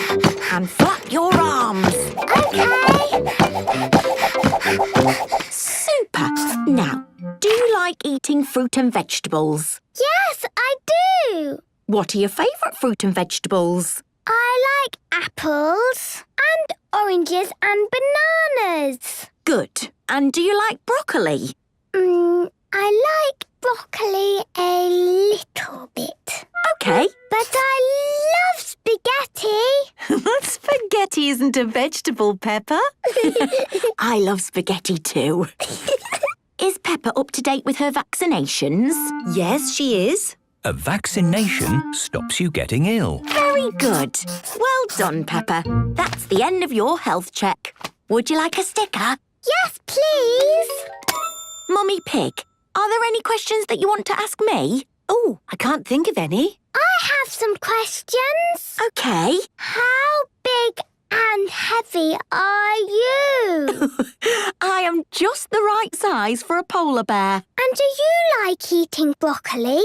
And flap your arms. OK. Super. Now, do you like eating fruit and vegetables? Yes, I do. What are your favourite fruit and vegetables? I like apples and oranges and bananas. Good. And do you like broccoli? I like broccoli a little bit. OK. But I love spaghetti. Spaghetti isn't a vegetable, Peppa. I love spaghetti too. Is Peppa up to date with her vaccinations? Yes, she is. A vaccination stops you getting ill. Very good. Well done, Peppa. That's the end of your health check. Would you like a sticker? Yes, please. Mummy Pig, are there any questions that you want to ask me? Oh, I can't think of any. I have some questions. OK. How big and heavy are you? I am just the right size for a polar bear. And do you like eating broccoli?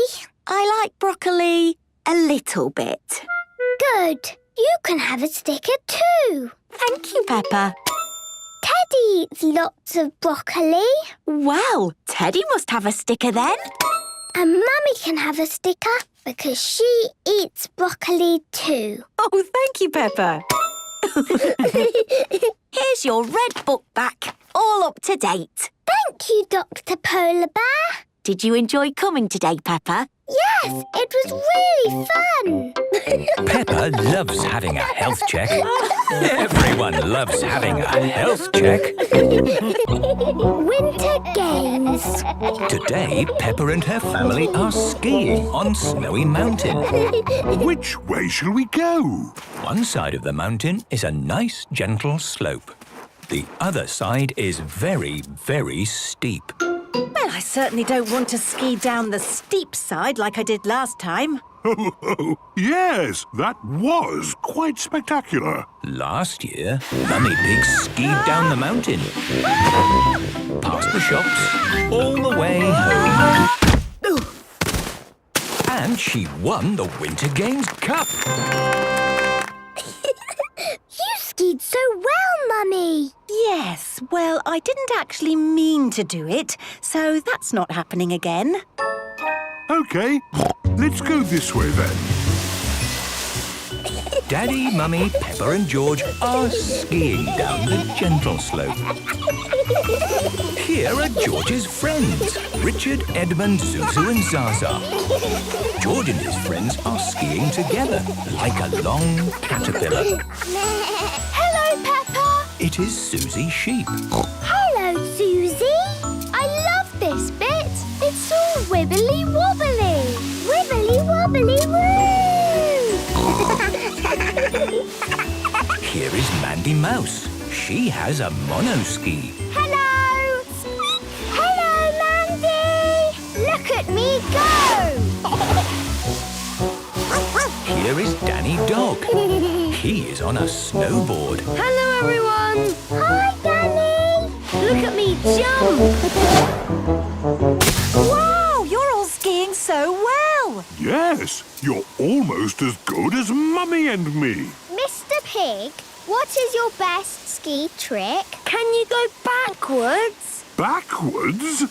I like broccoli a little bit. Good. You can have a sticker too. Thank you, Peppa. Teddy eats lots of broccoli. Well, Teddy must have a sticker then. And Mummy can have a sticker because she eats broccoli too. Oh, thank you, Peppa. Here's your red book back, all up to date. Thank you, Dr. Polar Bear. Did you enjoy coming today, Peppa? Yes, it was really fun. Peppa loves having a health check. Everyone loves having a health check. Winter games. Today, Peppa and her family are skiing on Snowy Mountain. Which way shall we go? One side of the mountain is a nice, gentle slope. The other side is very, very steep. Well, I certainly don't want to ski down the steep side like I did last time. Oh, yes, that was quite spectacular. Last year, Mummy Pig skied down the mountain, past the shops, all the way home. And she won the Winter Games Cup. You skied so well, Mummy. Yes, well, I didn't actually mean to do it, so that's not happening again. OK, let's go this way then. Daddy, Mummy, Peppa and George are skiing down the gentle slope. Here are George's friends, Richard, Edmund, Zuzu and Zaza. George and his friends are skiing together, like a long caterpillar. Hello, Peppa. It is Susie Sheep. Hello, Susie. I love this bit. It's all wibbly wobbly. Wibbly wobbly woo. Here is Mandy Mouse. She has a monoski. Hello. Hello, Mandy. Look at me go. Here is Danny Dog. He is on a snowboard. Hello, everyone. Hi, Danny. Look at me jump. Wow, you're all skiing so well. Yes, you're almost as good as Mummy and me. Mr. Pig, what is your best ski trick? Can you go backwards? Backwards?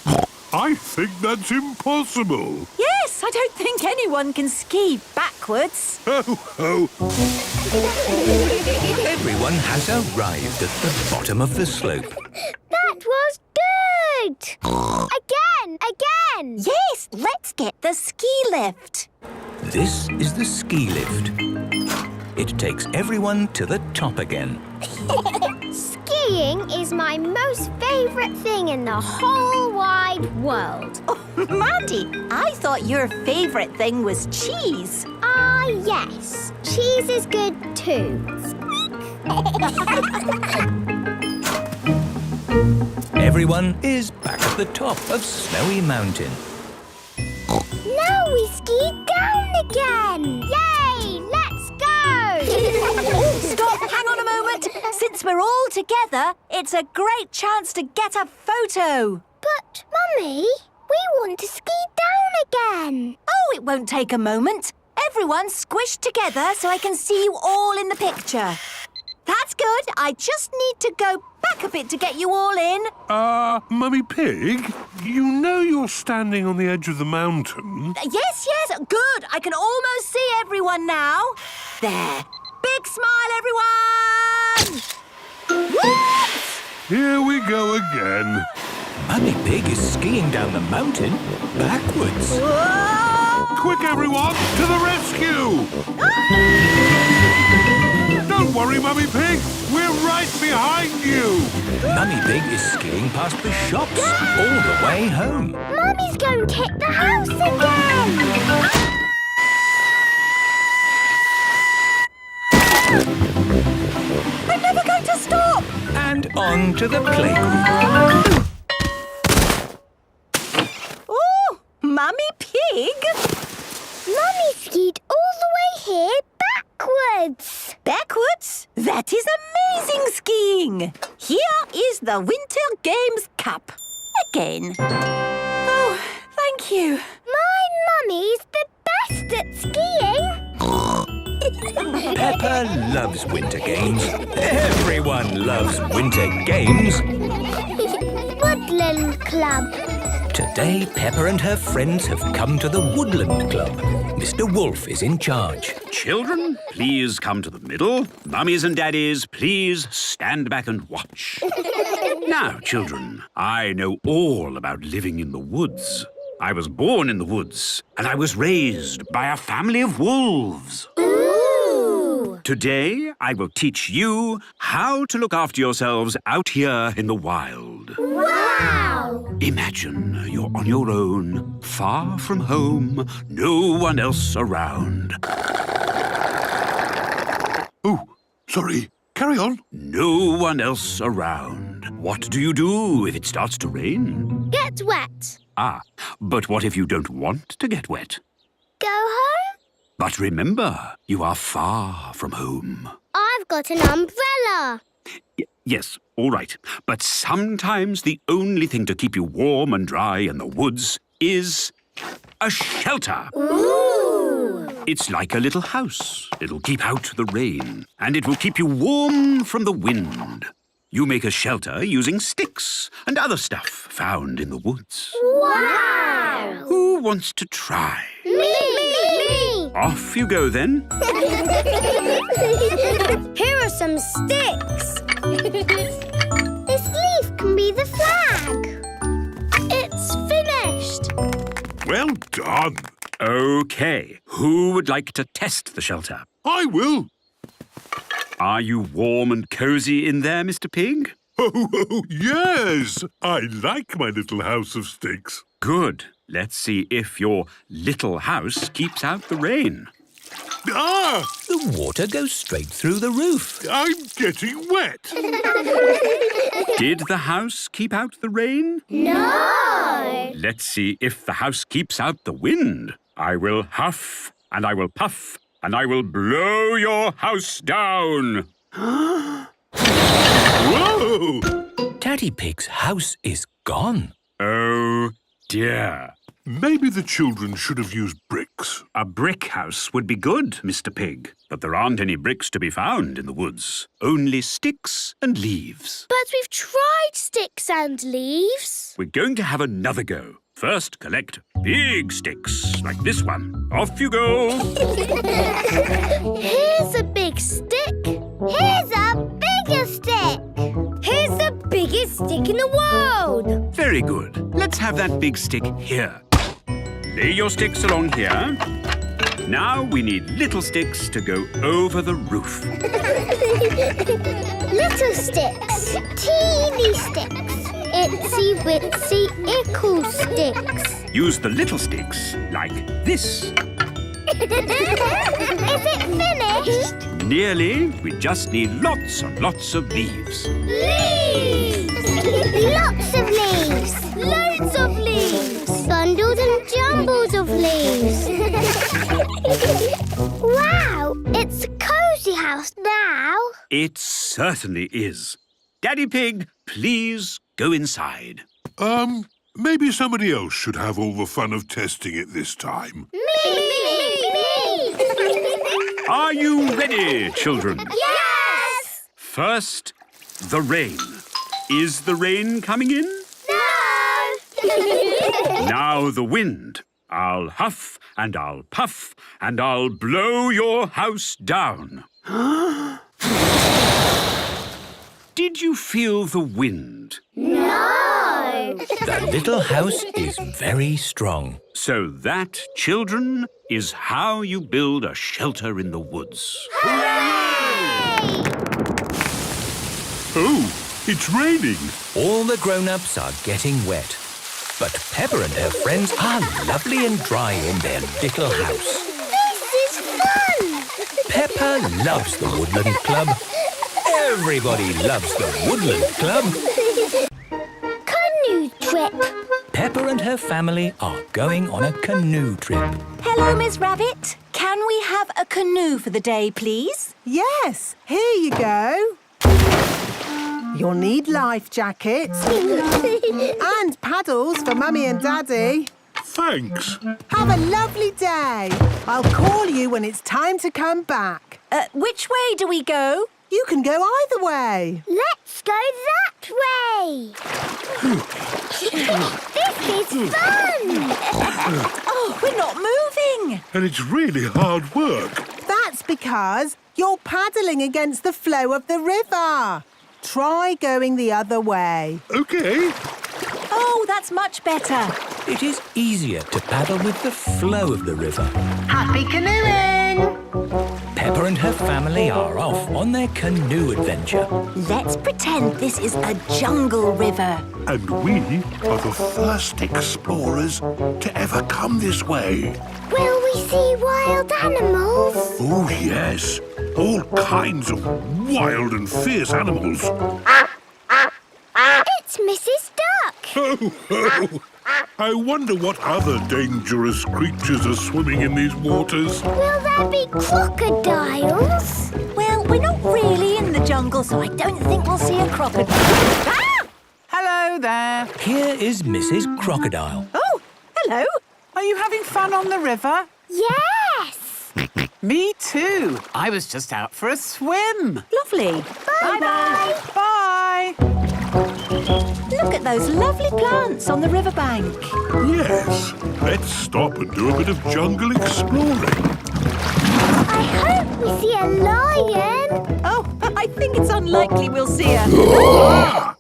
I think that's impossible. Yes, I don't think anyone can ski backwards. Ho, ho. Everyone has arrived at the bottom of the slope. That was good. Again. Yes, let's get the ski lift. This is the ski lift. It takes everyone to the top again. Skiing is my most favourite thing in the whole wide world. Oh, Mandy, I thought your favourite thing was cheese. Ah, yes. Cheese is good too. Everyone is back at the top of Snowy Mountain. Now we ski down again. Yay! Let's go! Stop, hang on a moment. Since we're all together, it's a great chance to get a photo. But, Mummy, we want to ski down again. Oh, it won't take a moment. Everyone squished together so I can see you all in the picture. That's good. I just need to go back a bit to get you all in. Mummy Pig, you know you're standing on the edge of the mountain. Yes, good. I can almost see everyone now. There. Big smile, everyone! Whoops! Here we go again. Mummy Pig is skiing down the mountain backwards. Whoa! Quick, everyone, to the rescue! Don't worry, Mummy Pig. We're right behind you. Mummy Pig is skiing past the shops all the way home. Mummy's going to hit the house again. I'm never going to stop. And on to the playgroup. Oh, Mummy Pig. Mummy skied all the way here backwards. Backwards? That is amazing skiing. Here is the Winter Games Cup. Again. Oh, thank you. My mummy's the best at skiing. Peppa loves winter games. Everyone loves winter games. Woodland Club. Today, Peppa and her friends have come to the Woodland Club. Mr. Wolf is in charge. Children, please come to the middle. Mummies and daddies, please stand back and watch. Now, children, I know all about living in the woods. I was born in the woods, and I was raised by a family of wolves. Ooh! Today, I will teach you how to look after yourselves out here in the wild. Wow! Imagine you're on your own, far from home, no one else around. Oh, sorry. Carry on. No one else around. What do you do if it starts to rain? Get wet. Ah, but what if you don't want to get wet? Go home? But remember, you are far from home. I've got an umbrella. Yes, all right. But sometimes the only thing to keep you warm and dry in the woods is a shelter. Ooh! It's like a little house. It'll keep out the rain, and it will keep you warm from the wind. You make a shelter using sticks and other stuff found in the woods. Wow! Who wants to try? Me! Off you go, then. Here are some sticks. This leaf can be the flag. It's finished. Well done. OK, who would like to test the shelter? I will. Are you warm and cosy in there, Mr. Pig? Oh, yes. I like my little house of sticks. Good. Let's see if your little house keeps out the rain. Ah! The water goes straight through the roof. I'm getting wet. Did the house keep out the rain? No! Let's see if the house keeps out the wind. I will huff, and I will puff, and I will blow your house down. Whoa! Daddy Pig's house is gone. Oh, dear. Maybe the children should have used bricks. A brick house would be good, Mr. Pig. But there aren't any bricks to be found in the woods. Only sticks and leaves. But we've tried sticks and leaves. We're going to have another go. First, collect big sticks, like this one. Off you go. Here's a big stick. Here's a bigger stick. Here's the biggest stick in the world. Very good. Let's have that big stick here. Lay your sticks along here. Now we need little sticks to go over the roof. Little sticks. Teeny sticks. Itsy bitsy ickle sticks. Use the little sticks like this. Is it finished? Nearly. We just need lots and lots of leaves. Leaves! Lots of leaves! Loads of leaves! Bundles and jumbles of leaves! Wow! It's a cosy house now! It certainly is. Daddy Pig, please go inside. Maybe somebody else should have all the fun of testing it this time. Me! Are you ready, children? Yes! First, the rain. Is the rain coming in? No! Now the wind. I'll huff and I'll puff and I'll blow your house down. Did you feel the wind? No! The little house is very strong. So that, children, is how you build a shelter in the woods. Hooray! Oh, it's raining. All the grown-ups are getting wet. But Peppa and her friends are lovely and dry in their little house. This is fun! Peppa loves the Woodland Club. Everybody loves the Woodland Club. Canoe trip. Peppa and her family are going on a canoe trip. Hello, Miss Rabbit. Can we have a canoe for the day, please? Yes, here you go. You'll need life jackets and paddles for Mummy and Daddy. Thanks. Have a lovely day. I'll call you when it's time to come back. Which way do we go? You can go either way. Let's go that way. This is fun. Oh, we're not moving. And it's really hard work. That's because you're paddling against the flow of the river. Try going the other way. OK. Oh, that's much better. It is easier to paddle with the flow of the river. Happy canoeing! Peppa and her family are off on their canoe adventure. Let's pretend this is a jungle river. And we are the first explorers to ever come this way. Will we see wild animals? Oh, yes. All kinds of wild and fierce animals. It's Mrs. Duck. Ho, ho! I wonder what other dangerous creatures are swimming in these waters. Will there be crocodiles? Well, we're not really in the jungle, so I don't think we'll see a crocodile. Ah! Hello there. Here is Mrs. Crocodile. Oh, hello. Are you having fun on the river? Yes! Me too. I was just out for a swim. Lovely. Bye-bye. Bye. Look at those lovely plants on the riverbank. Yes, let's stop and do a bit of jungle exploring. I hope we see a lion. Oh, I think it's unlikely we'll see a...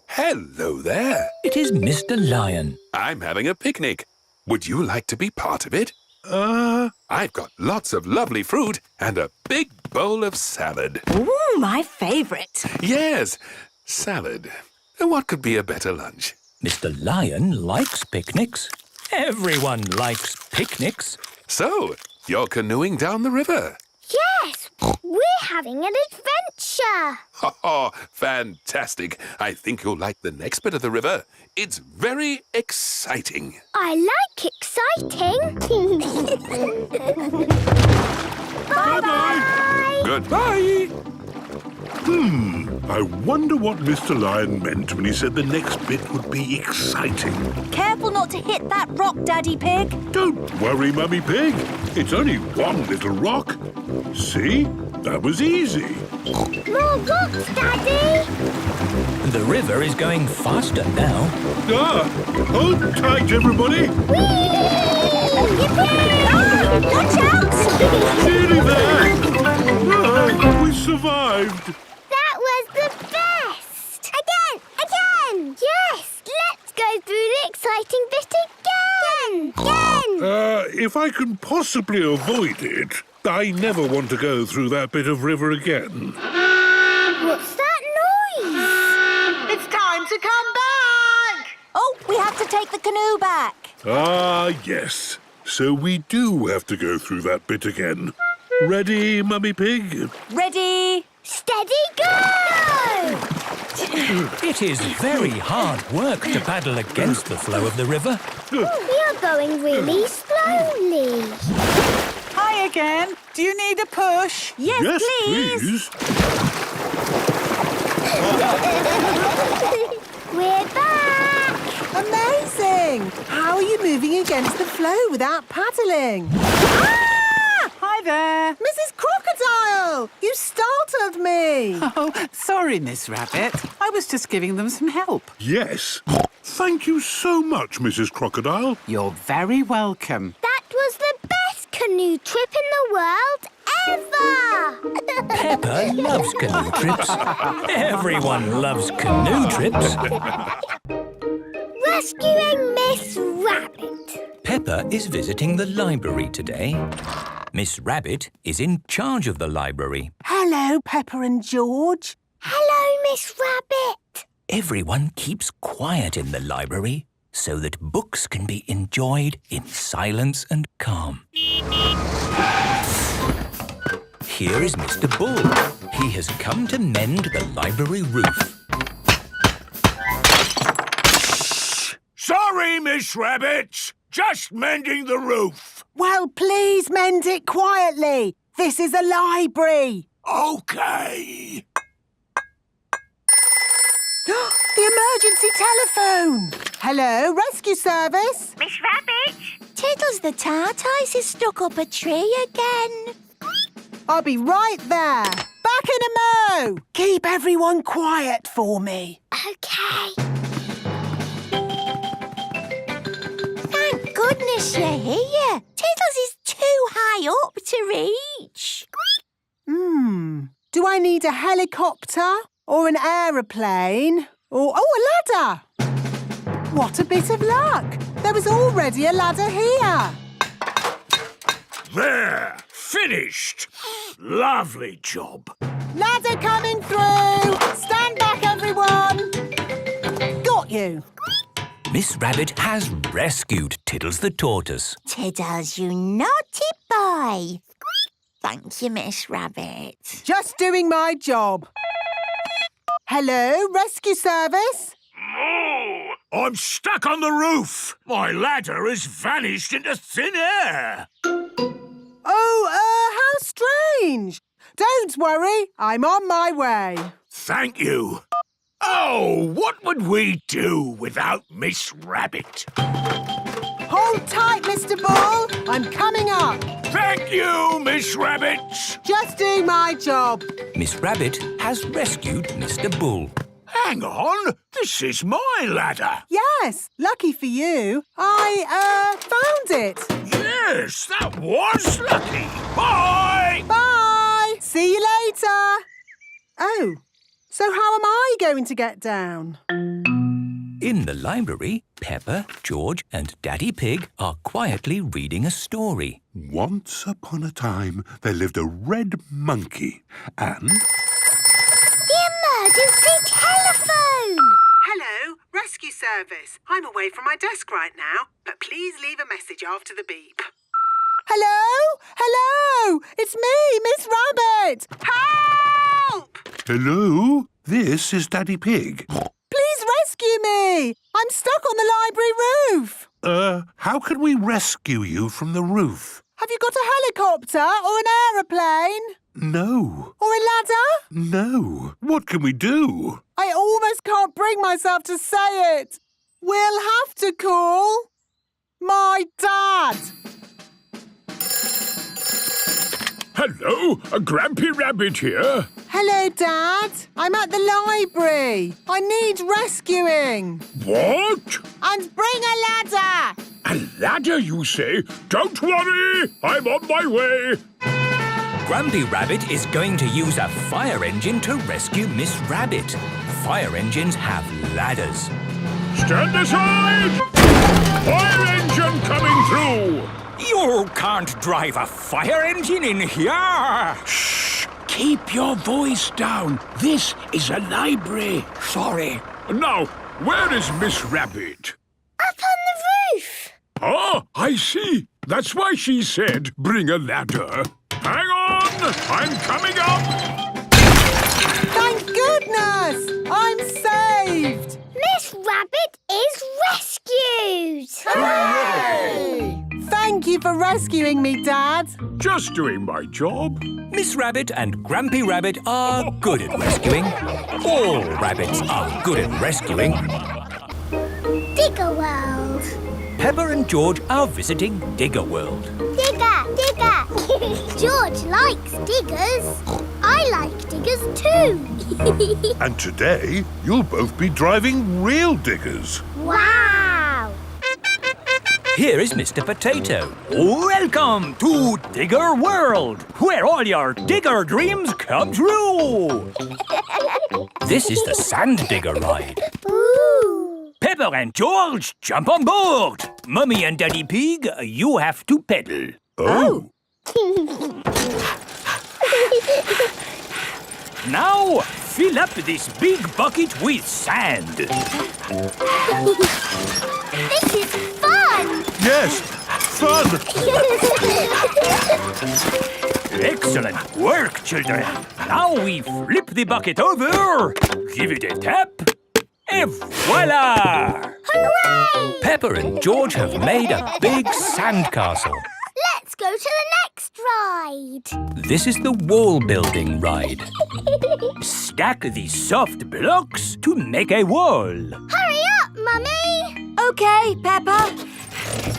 Hello there. It is Mr. Lion. I'm having a picnic. Would you like to be part of it? I've got lots of lovely fruit and a big bowl of salad. Ooh, my favourite. Yes, salad. What could be a better lunch? Mr. Lion likes picnics. Everyone likes picnics. So, you're canoeing down the river? Yes, we're having an adventure. Oh, fantastic. I think you'll like the next bit of the river. It's very exciting. I like exciting. Bye-bye. Goodbye. I wonder what Mr. Lion meant when he said the next bit would be exciting. Careful not to hit that rock, Daddy Pig. Don't worry, Mummy Pig. It's only one little rock. See? That was easy. More rocks, Daddy. The river is going faster now. Hold tight, everybody. Watch out! Nearly there. We survived. That was the best! Again! Yes! Let's go through the exciting bit again! If I can possibly avoid it, I never want to go through that bit of river again. What's that noise? It's time to come back! Oh, we have to take the canoe back. Ah, yes. So we do have to go through that bit again. Ready, Mummy Pig? Ready? Steady, go! It is very hard work to paddle against the flow of the river. We are going really slowly. Hi again. Do you need a push? Yes, please. We're back! Amazing! How are you moving against the flow without paddling? Hi there. Mrs. Crocodile! You startled me! Oh, sorry, Miss Rabbit. I was just giving them some help. Yes. Thank you so much, Mrs. Crocodile. You're very welcome. That was the best canoe trip in the world ever! Peppa loves canoe trips. Everyone loves canoe trips. Rescuing Miss Rabbit. Peppa is visiting the library today. Miss Rabbit is in charge of the library. Hello, Peppa and George. Hello, Miss Rabbit. Everyone keeps quiet in the library so that books can be enjoyed in silence and calm. Here is Mr. Bull. He has come to mend the library roof. Sorry, Miss Rabbit. Just mending the roof. Well, please mend it quietly. This is a library. Okay. The emergency telephone. Hello, rescue service. Miss Rabbit. Tiddles the tortoise is stuck up a tree again. I'll be right there. Back in a mo. Keep everyone quiet for me. Okay. Thank goodness you're here. Tiddles is too high up to reach. Do I need a helicopter or an aeroplane or, a ladder? What a bit of luck. There was already a ladder here. There. Finished. Lovely job. Ladder coming through. Stand back, everyone. Got you. Miss Rabbit has rescued Tiddles the tortoise. Tiddles, you naughty boy. Thank you, Miss Rabbit. Just doing my job. Hello, rescue service. Moo! I'm stuck on the roof. My ladder has vanished into thin air. Oh, how strange. Don't worry, I'm on my way. Thank you. Oh, what would we do without Miss Rabbit? Hold tight, Mr. Bull. I'm coming up. Thank you, Miss Rabbit. Just doing my job. Miss Rabbit has rescued Mr. Bull. Hang on, this is my ladder. Yes, lucky for you. I, found it. Yes, that was lucky. Bye! Bye! See you later. Oh, so how am I going to get down? In the library, Peppa, George and Daddy Pig are quietly reading a story. Once upon a time, there lived a red monkey and... The emergency telephone! Hello, rescue service. I'm away from my desk right now, but please leave a message after the beep. Hello? Hello? It's me, Miss Rabbit! Help! Hello? This is Daddy Pig. Please rescue me! I'm stuck on the library roof. How can we rescue you from the roof? Have you got a helicopter or an aeroplane? No. Or a ladder? No. What can we do? I almost can't bring myself to say it. We'll have to call my dad. Hello, Grampy Rabbit here. Hello, Dad. I'm at the library. I need rescuing. What? And bring a ladder. A ladder, you say? Don't worry, I'm on my way. Grampy Rabbit is going to use a fire engine to rescue Miss Rabbit. Fire engines have ladders. Stand aside! Fire engine coming through! You can't drive a fire engine in here! Shh! Keep your voice down. This is a library. Sorry. Now, where is Miss Rabbit? Up on the roof. Ah, I see. That's why she said bring a ladder. Hang on! I'm coming up! Thank goodness! I'm saved! Miss Rabbit is rescued! Hooray! Thank you for rescuing me, Dad. Just doing my job. Miss Rabbit and Grampy Rabbit are good at rescuing. All rabbits are good at rescuing. Digger World. Peppa and George are visiting Digger World. Digger, digger. George likes diggers. I like diggers too. And today, you'll both be driving real diggers. Wow. Here is Mr. Potato. Welcome to Digger World, where all your digger dreams come true. This is the Sand Digger ride. Ooh. Peppa and George, jump on board. Mummy and Daddy Pig, you have to pedal. Oh. Now, fill up this big bucket with sand. This is fun. Yes, fun. Excellent work, children. Now we flip the bucket over, give it a tap, and voila! Hooray! Peppa and George have made a big sand castle. Let's go to the next ride. This is the wall building ride. Stack the soft blocks to make a wall. Hurry up, Mummy. OK, Peppa.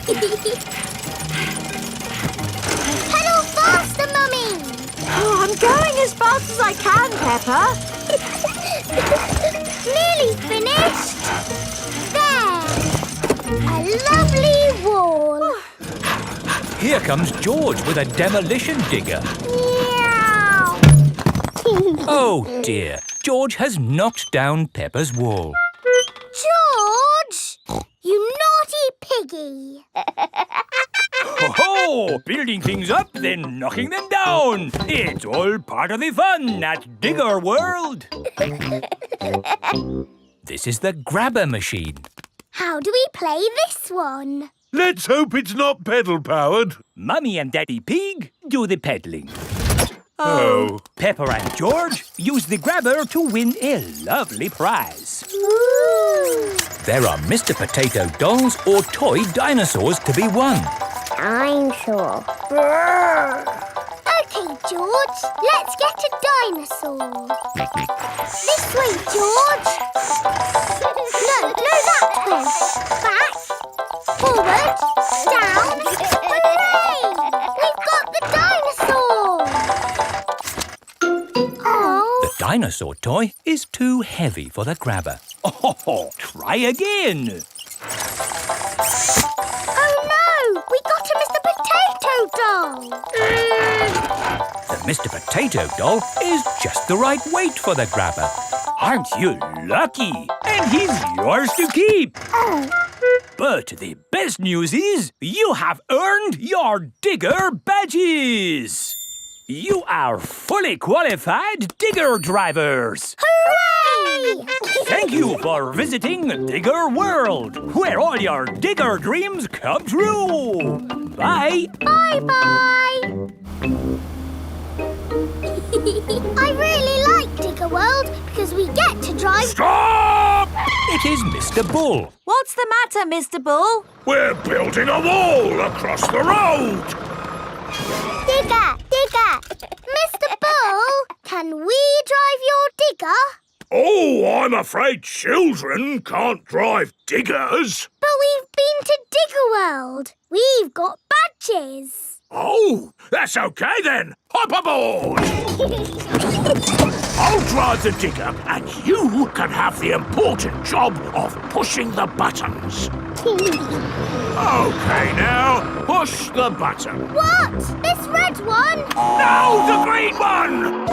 Pedal faster, Mummy. Oh, I'm going as fast as I can, Peppa. Nearly finished. There. A lovely wall. Here comes George with a demolition digger. Meow. Oh dear, George has knocked down Peppa's wall. George, you naughty piggy. Ho-ho! Building things up, then knocking them down. It's all part of the fun at Digger World. This is the grabber machine. How do we play this one? Let's hope it's not pedal-powered. Mummy and Daddy Pig do the peddling. Oh. Peppa and George use the grabber to win a lovely prize. Ooh. There are Mr. Potato dolls or toy dinosaurs to be won. Dinosaur. OK, George, let's get a dinosaur. This way, George. No, that way. Back, forward, down. Hooray! We've got the dinosaur. Oh. The dinosaur toy is too heavy for the grabber. Oh, try again. Oh no! We got a Mr. Potato doll! The Mr. Potato doll is just the right weight for the grabber. Aren't you lucky? And he's yours to keep. Oh. But the best news is you have earned your digger badges. You are fully qualified digger drivers. Hooray! Thank you for visiting Digger World, where all your digger dreams come true. Bye. Bye-bye. I really like Digger World because we get to drive... Stop! It is Mr. Bull. What's the matter, Mr. Bull? We're building a wall across the road. Digger! Mr. Bull, can we drive your digger? Oh, I'm afraid children can't drive diggers. But we've been to Digger World. We've got badges. Oh, that's OK then. Hop aboard. I'll drive the digger and you can have the important job of pushing the buttons. OK, now, push the button. What? This red one? No, the green one!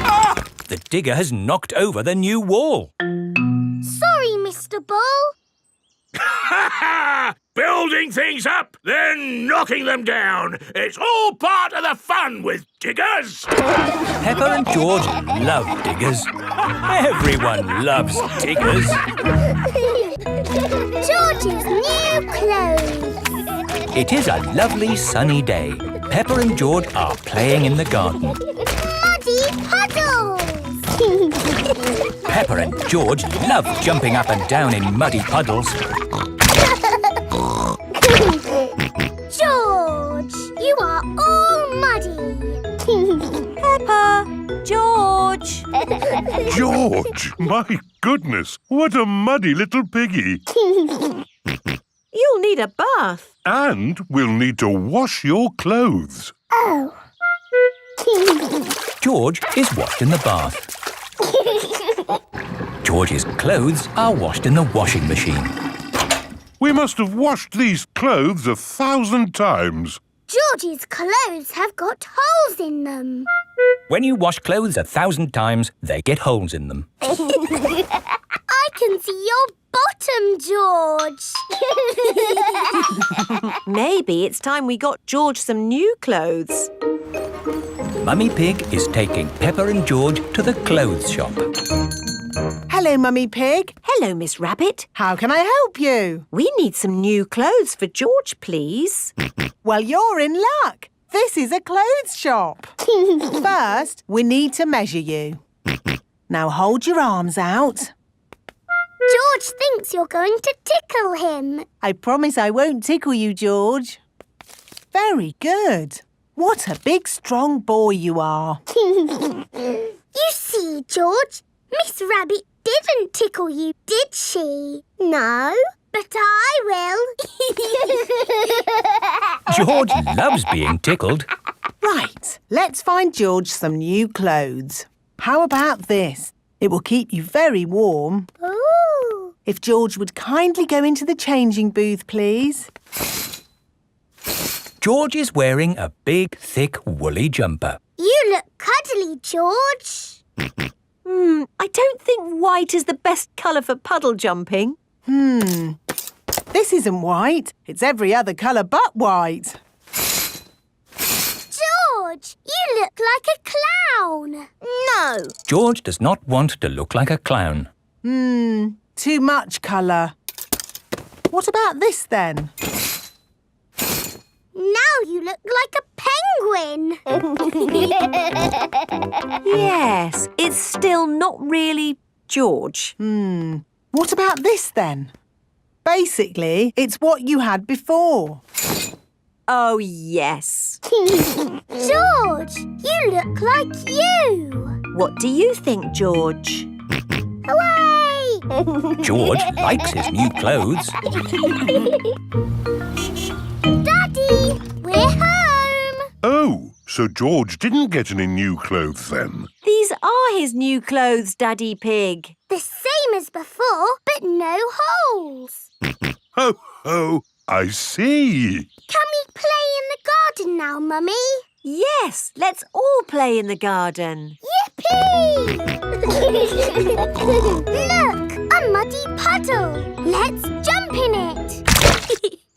Ah! The digger has knocked over the new wall. Sorry, Mr. Bull. Building things up, then knocking them down. It's all part of the fun with diggers. Peppa and George love diggers. Everyone loves diggers. George's new clothes. It is a lovely sunny day. Peppa and George are playing in the garden. Muddy puddles. Peppa and George love jumping up and down in muddy puddles. George, you are all muddy. Peppa, George. George, my goodness, what a muddy little piggy. You'll need a bath. And we'll need to wash your clothes. Oh. George is washed in the bath. George's clothes are washed in the washing machine. We must have washed these clothes 1,000 times. George's clothes have got holes in them. When you wash clothes 1,000 times, they get holes in them. I can see your bottom, George. Maybe it's time we got George some new clothes. Mummy Pig is taking Peppa and George to the clothes shop. Hello, Mummy Pig. Hello, Miss Rabbit. How can I help you? We need some new clothes for George, please. Well, you're in luck. This is a clothes shop. First, we need to measure you. Now hold your arms out. George thinks you're going to tickle him. I promise I won't tickle you, George. Very good. What a big, strong boy you are. You see, George, Miss Rabbit didn't tickle you, did she? No, but I will. George loves being tickled. Right, let's find George some new clothes. How about this? It will keep you very warm. Ooh. If George would kindly go into the changing booth, please. George is wearing a big, thick, woolly jumper. You look cuddly, George. I don't think white is the best colour for puddle jumping. This isn't white. It's every other colour but white. George, you look like a clown. No. George does not want to look like a clown. Too much colour. What about this then? Now you look like a penguin. Yes, it's still not really George. What about this then? Basically, it's what you had before. Oh, yes. George, you look like you. What do you think, George? Hooray! George likes his new clothes. Daddy, we're home. Oh, so George didn't get any new clothes then? These are his new clothes, Daddy Pig. The same as before, but no holes. Ho, ho, I see. Can we play in the garden now, Mummy? Yes, let's all play in the garden. Yippee! Look, a muddy puddle. Let's jump in it.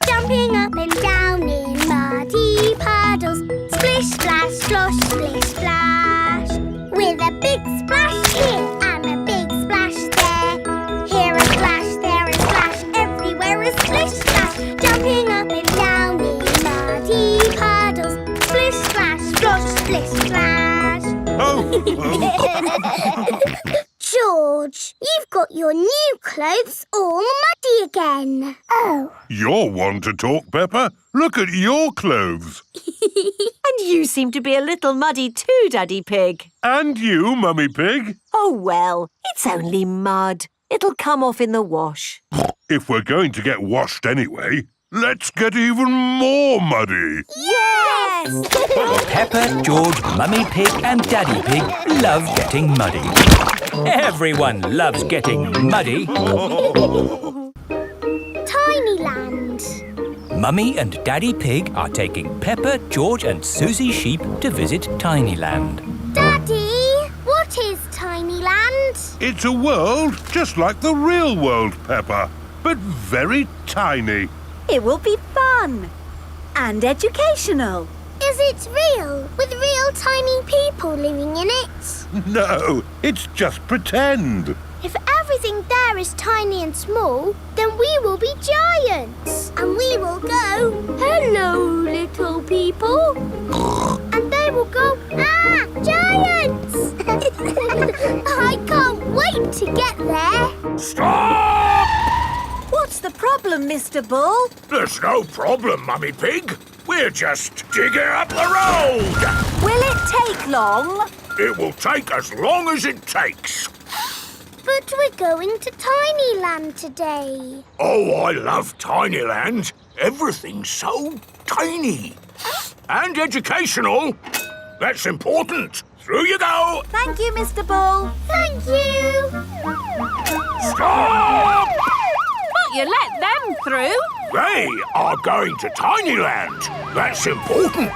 Jumping up and down in muddy puddles. Splish, splash, slosh, splish, splash. With a big splash here and a big splash there. Here a splash, there a splash, everywhere a splish, splash. Jumping up and down in muddy puddles. Splish, splash, slosh, splish, splash. George, you've got your new clothes all muddy again. Oh. You're one to talk, Peppa. Look at your clothes. And you seem to be a little muddy too, Daddy Pig. And you, Mummy Pig. Oh, well, it's only mud. It'll come off in the wash. If we're going to get washed anyway, let's get even more muddy. Yes! Peppa, George, Mummy Pig and Daddy Pig love getting muddy. Everyone loves getting muddy. Tinyland. Mummy and Daddy Pig are taking Peppa, George and Susie Sheep to visit Tinyland. Daddy, what is Tinyland? It's a world just like the real world, Peppa, but very tiny. It will be fun and educational. Is it real, with real tiny people living in it? No, it's just pretend. If everything there is tiny and small, then we will be giants. And we will go, hello, little people. And they will go, ah, giants! I can't wait to get there. Stop! What's the problem, Mr. Bull? There's no problem, Mummy Pig. We're just digging up the road. Will it take long? It will take as long as it takes. But we're going to Tinyland today. Oh, I love Tinyland. Everything's so tiny. And educational. That's important. Through you go. Thank you, Mr. Bull. Thank you. Stop! But you let them through. They are going to Tinyland. That's important.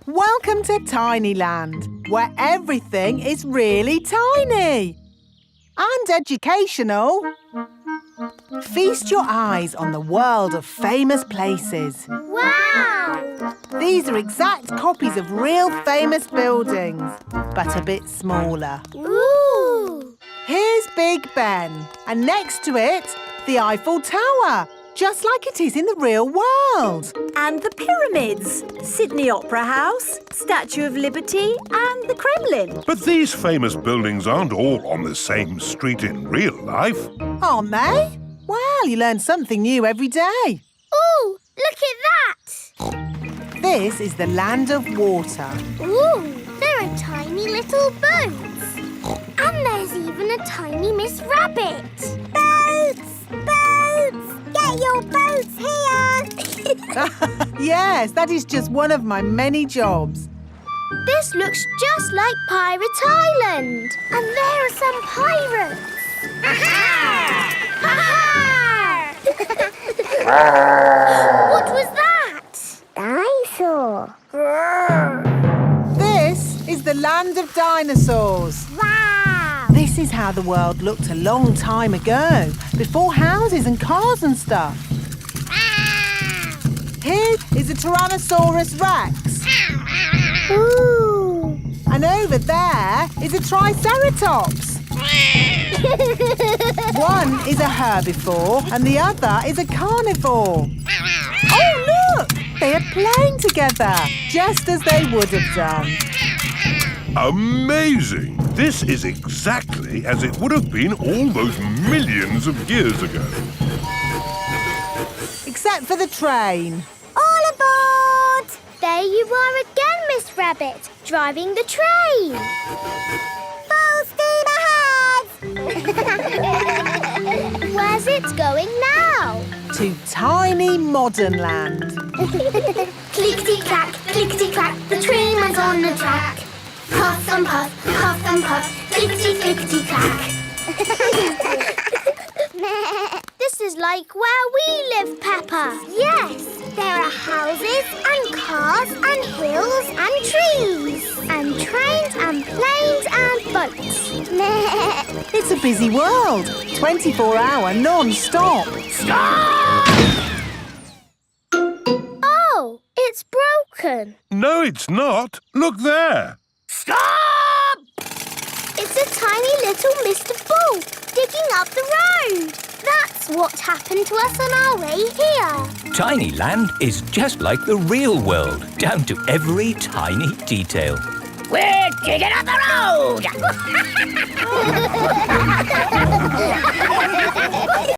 Welcome to Tinyland, where everything is really tiny. And educational. Feast your eyes on the world of famous places. Wow! These are exact copies of real famous buildings, but a bit smaller. Ooh! Here's Big Ben, and next to it, the Eiffel Tower, just like it is in the real world. And the pyramids, Sydney Opera House, Statue of Liberty and the Kremlin. But these famous buildings aren't all on the same street in real life. Aren't they? Well, you learn something new every day. Ooh, look at that! This is the land of water. Ooh, there are tiny little boats. And there's even a tiny Miss Rabbit. Boats! Boats! Get your boats here! Yes, that is just one of my many jobs. This looks just like Pirate Island. And there are some pirates. Ha-ha! What was that? Dinosaur. This is the land of dinosaurs. Wow! This is how the world looked a long time ago, before houses and cars and stuff. Here is a Tyrannosaurus Rex. Ooh! And over there is a Triceratops. One is a herbivore and the other is a carnivore. Oh, look! They are playing together, just as they would have done. Amazing! This is exactly as it would have been all those millions of years ago. Except for the train. All aboard! There you are again, Miss Rabbit, driving the train. Full steam ahead! Where's it going now? To tiny modern land. Clickety-clack, clickety-clack, the train went on the track. Puff and puff, clickety-clickety-clack. This is like where we live, Peppa. Yes, there are houses and cars and hills and trees and trains and planes and boats. It's a busy world. 24-hour non-stop. Stop! Oh, it's broken. No, it's not. Look there. Stop! It's a tiny little Mr. Bull digging up the road. That's what happened to us on our way here. Tiny Land is just like the real world, down to every tiny detail. We're digging up the road!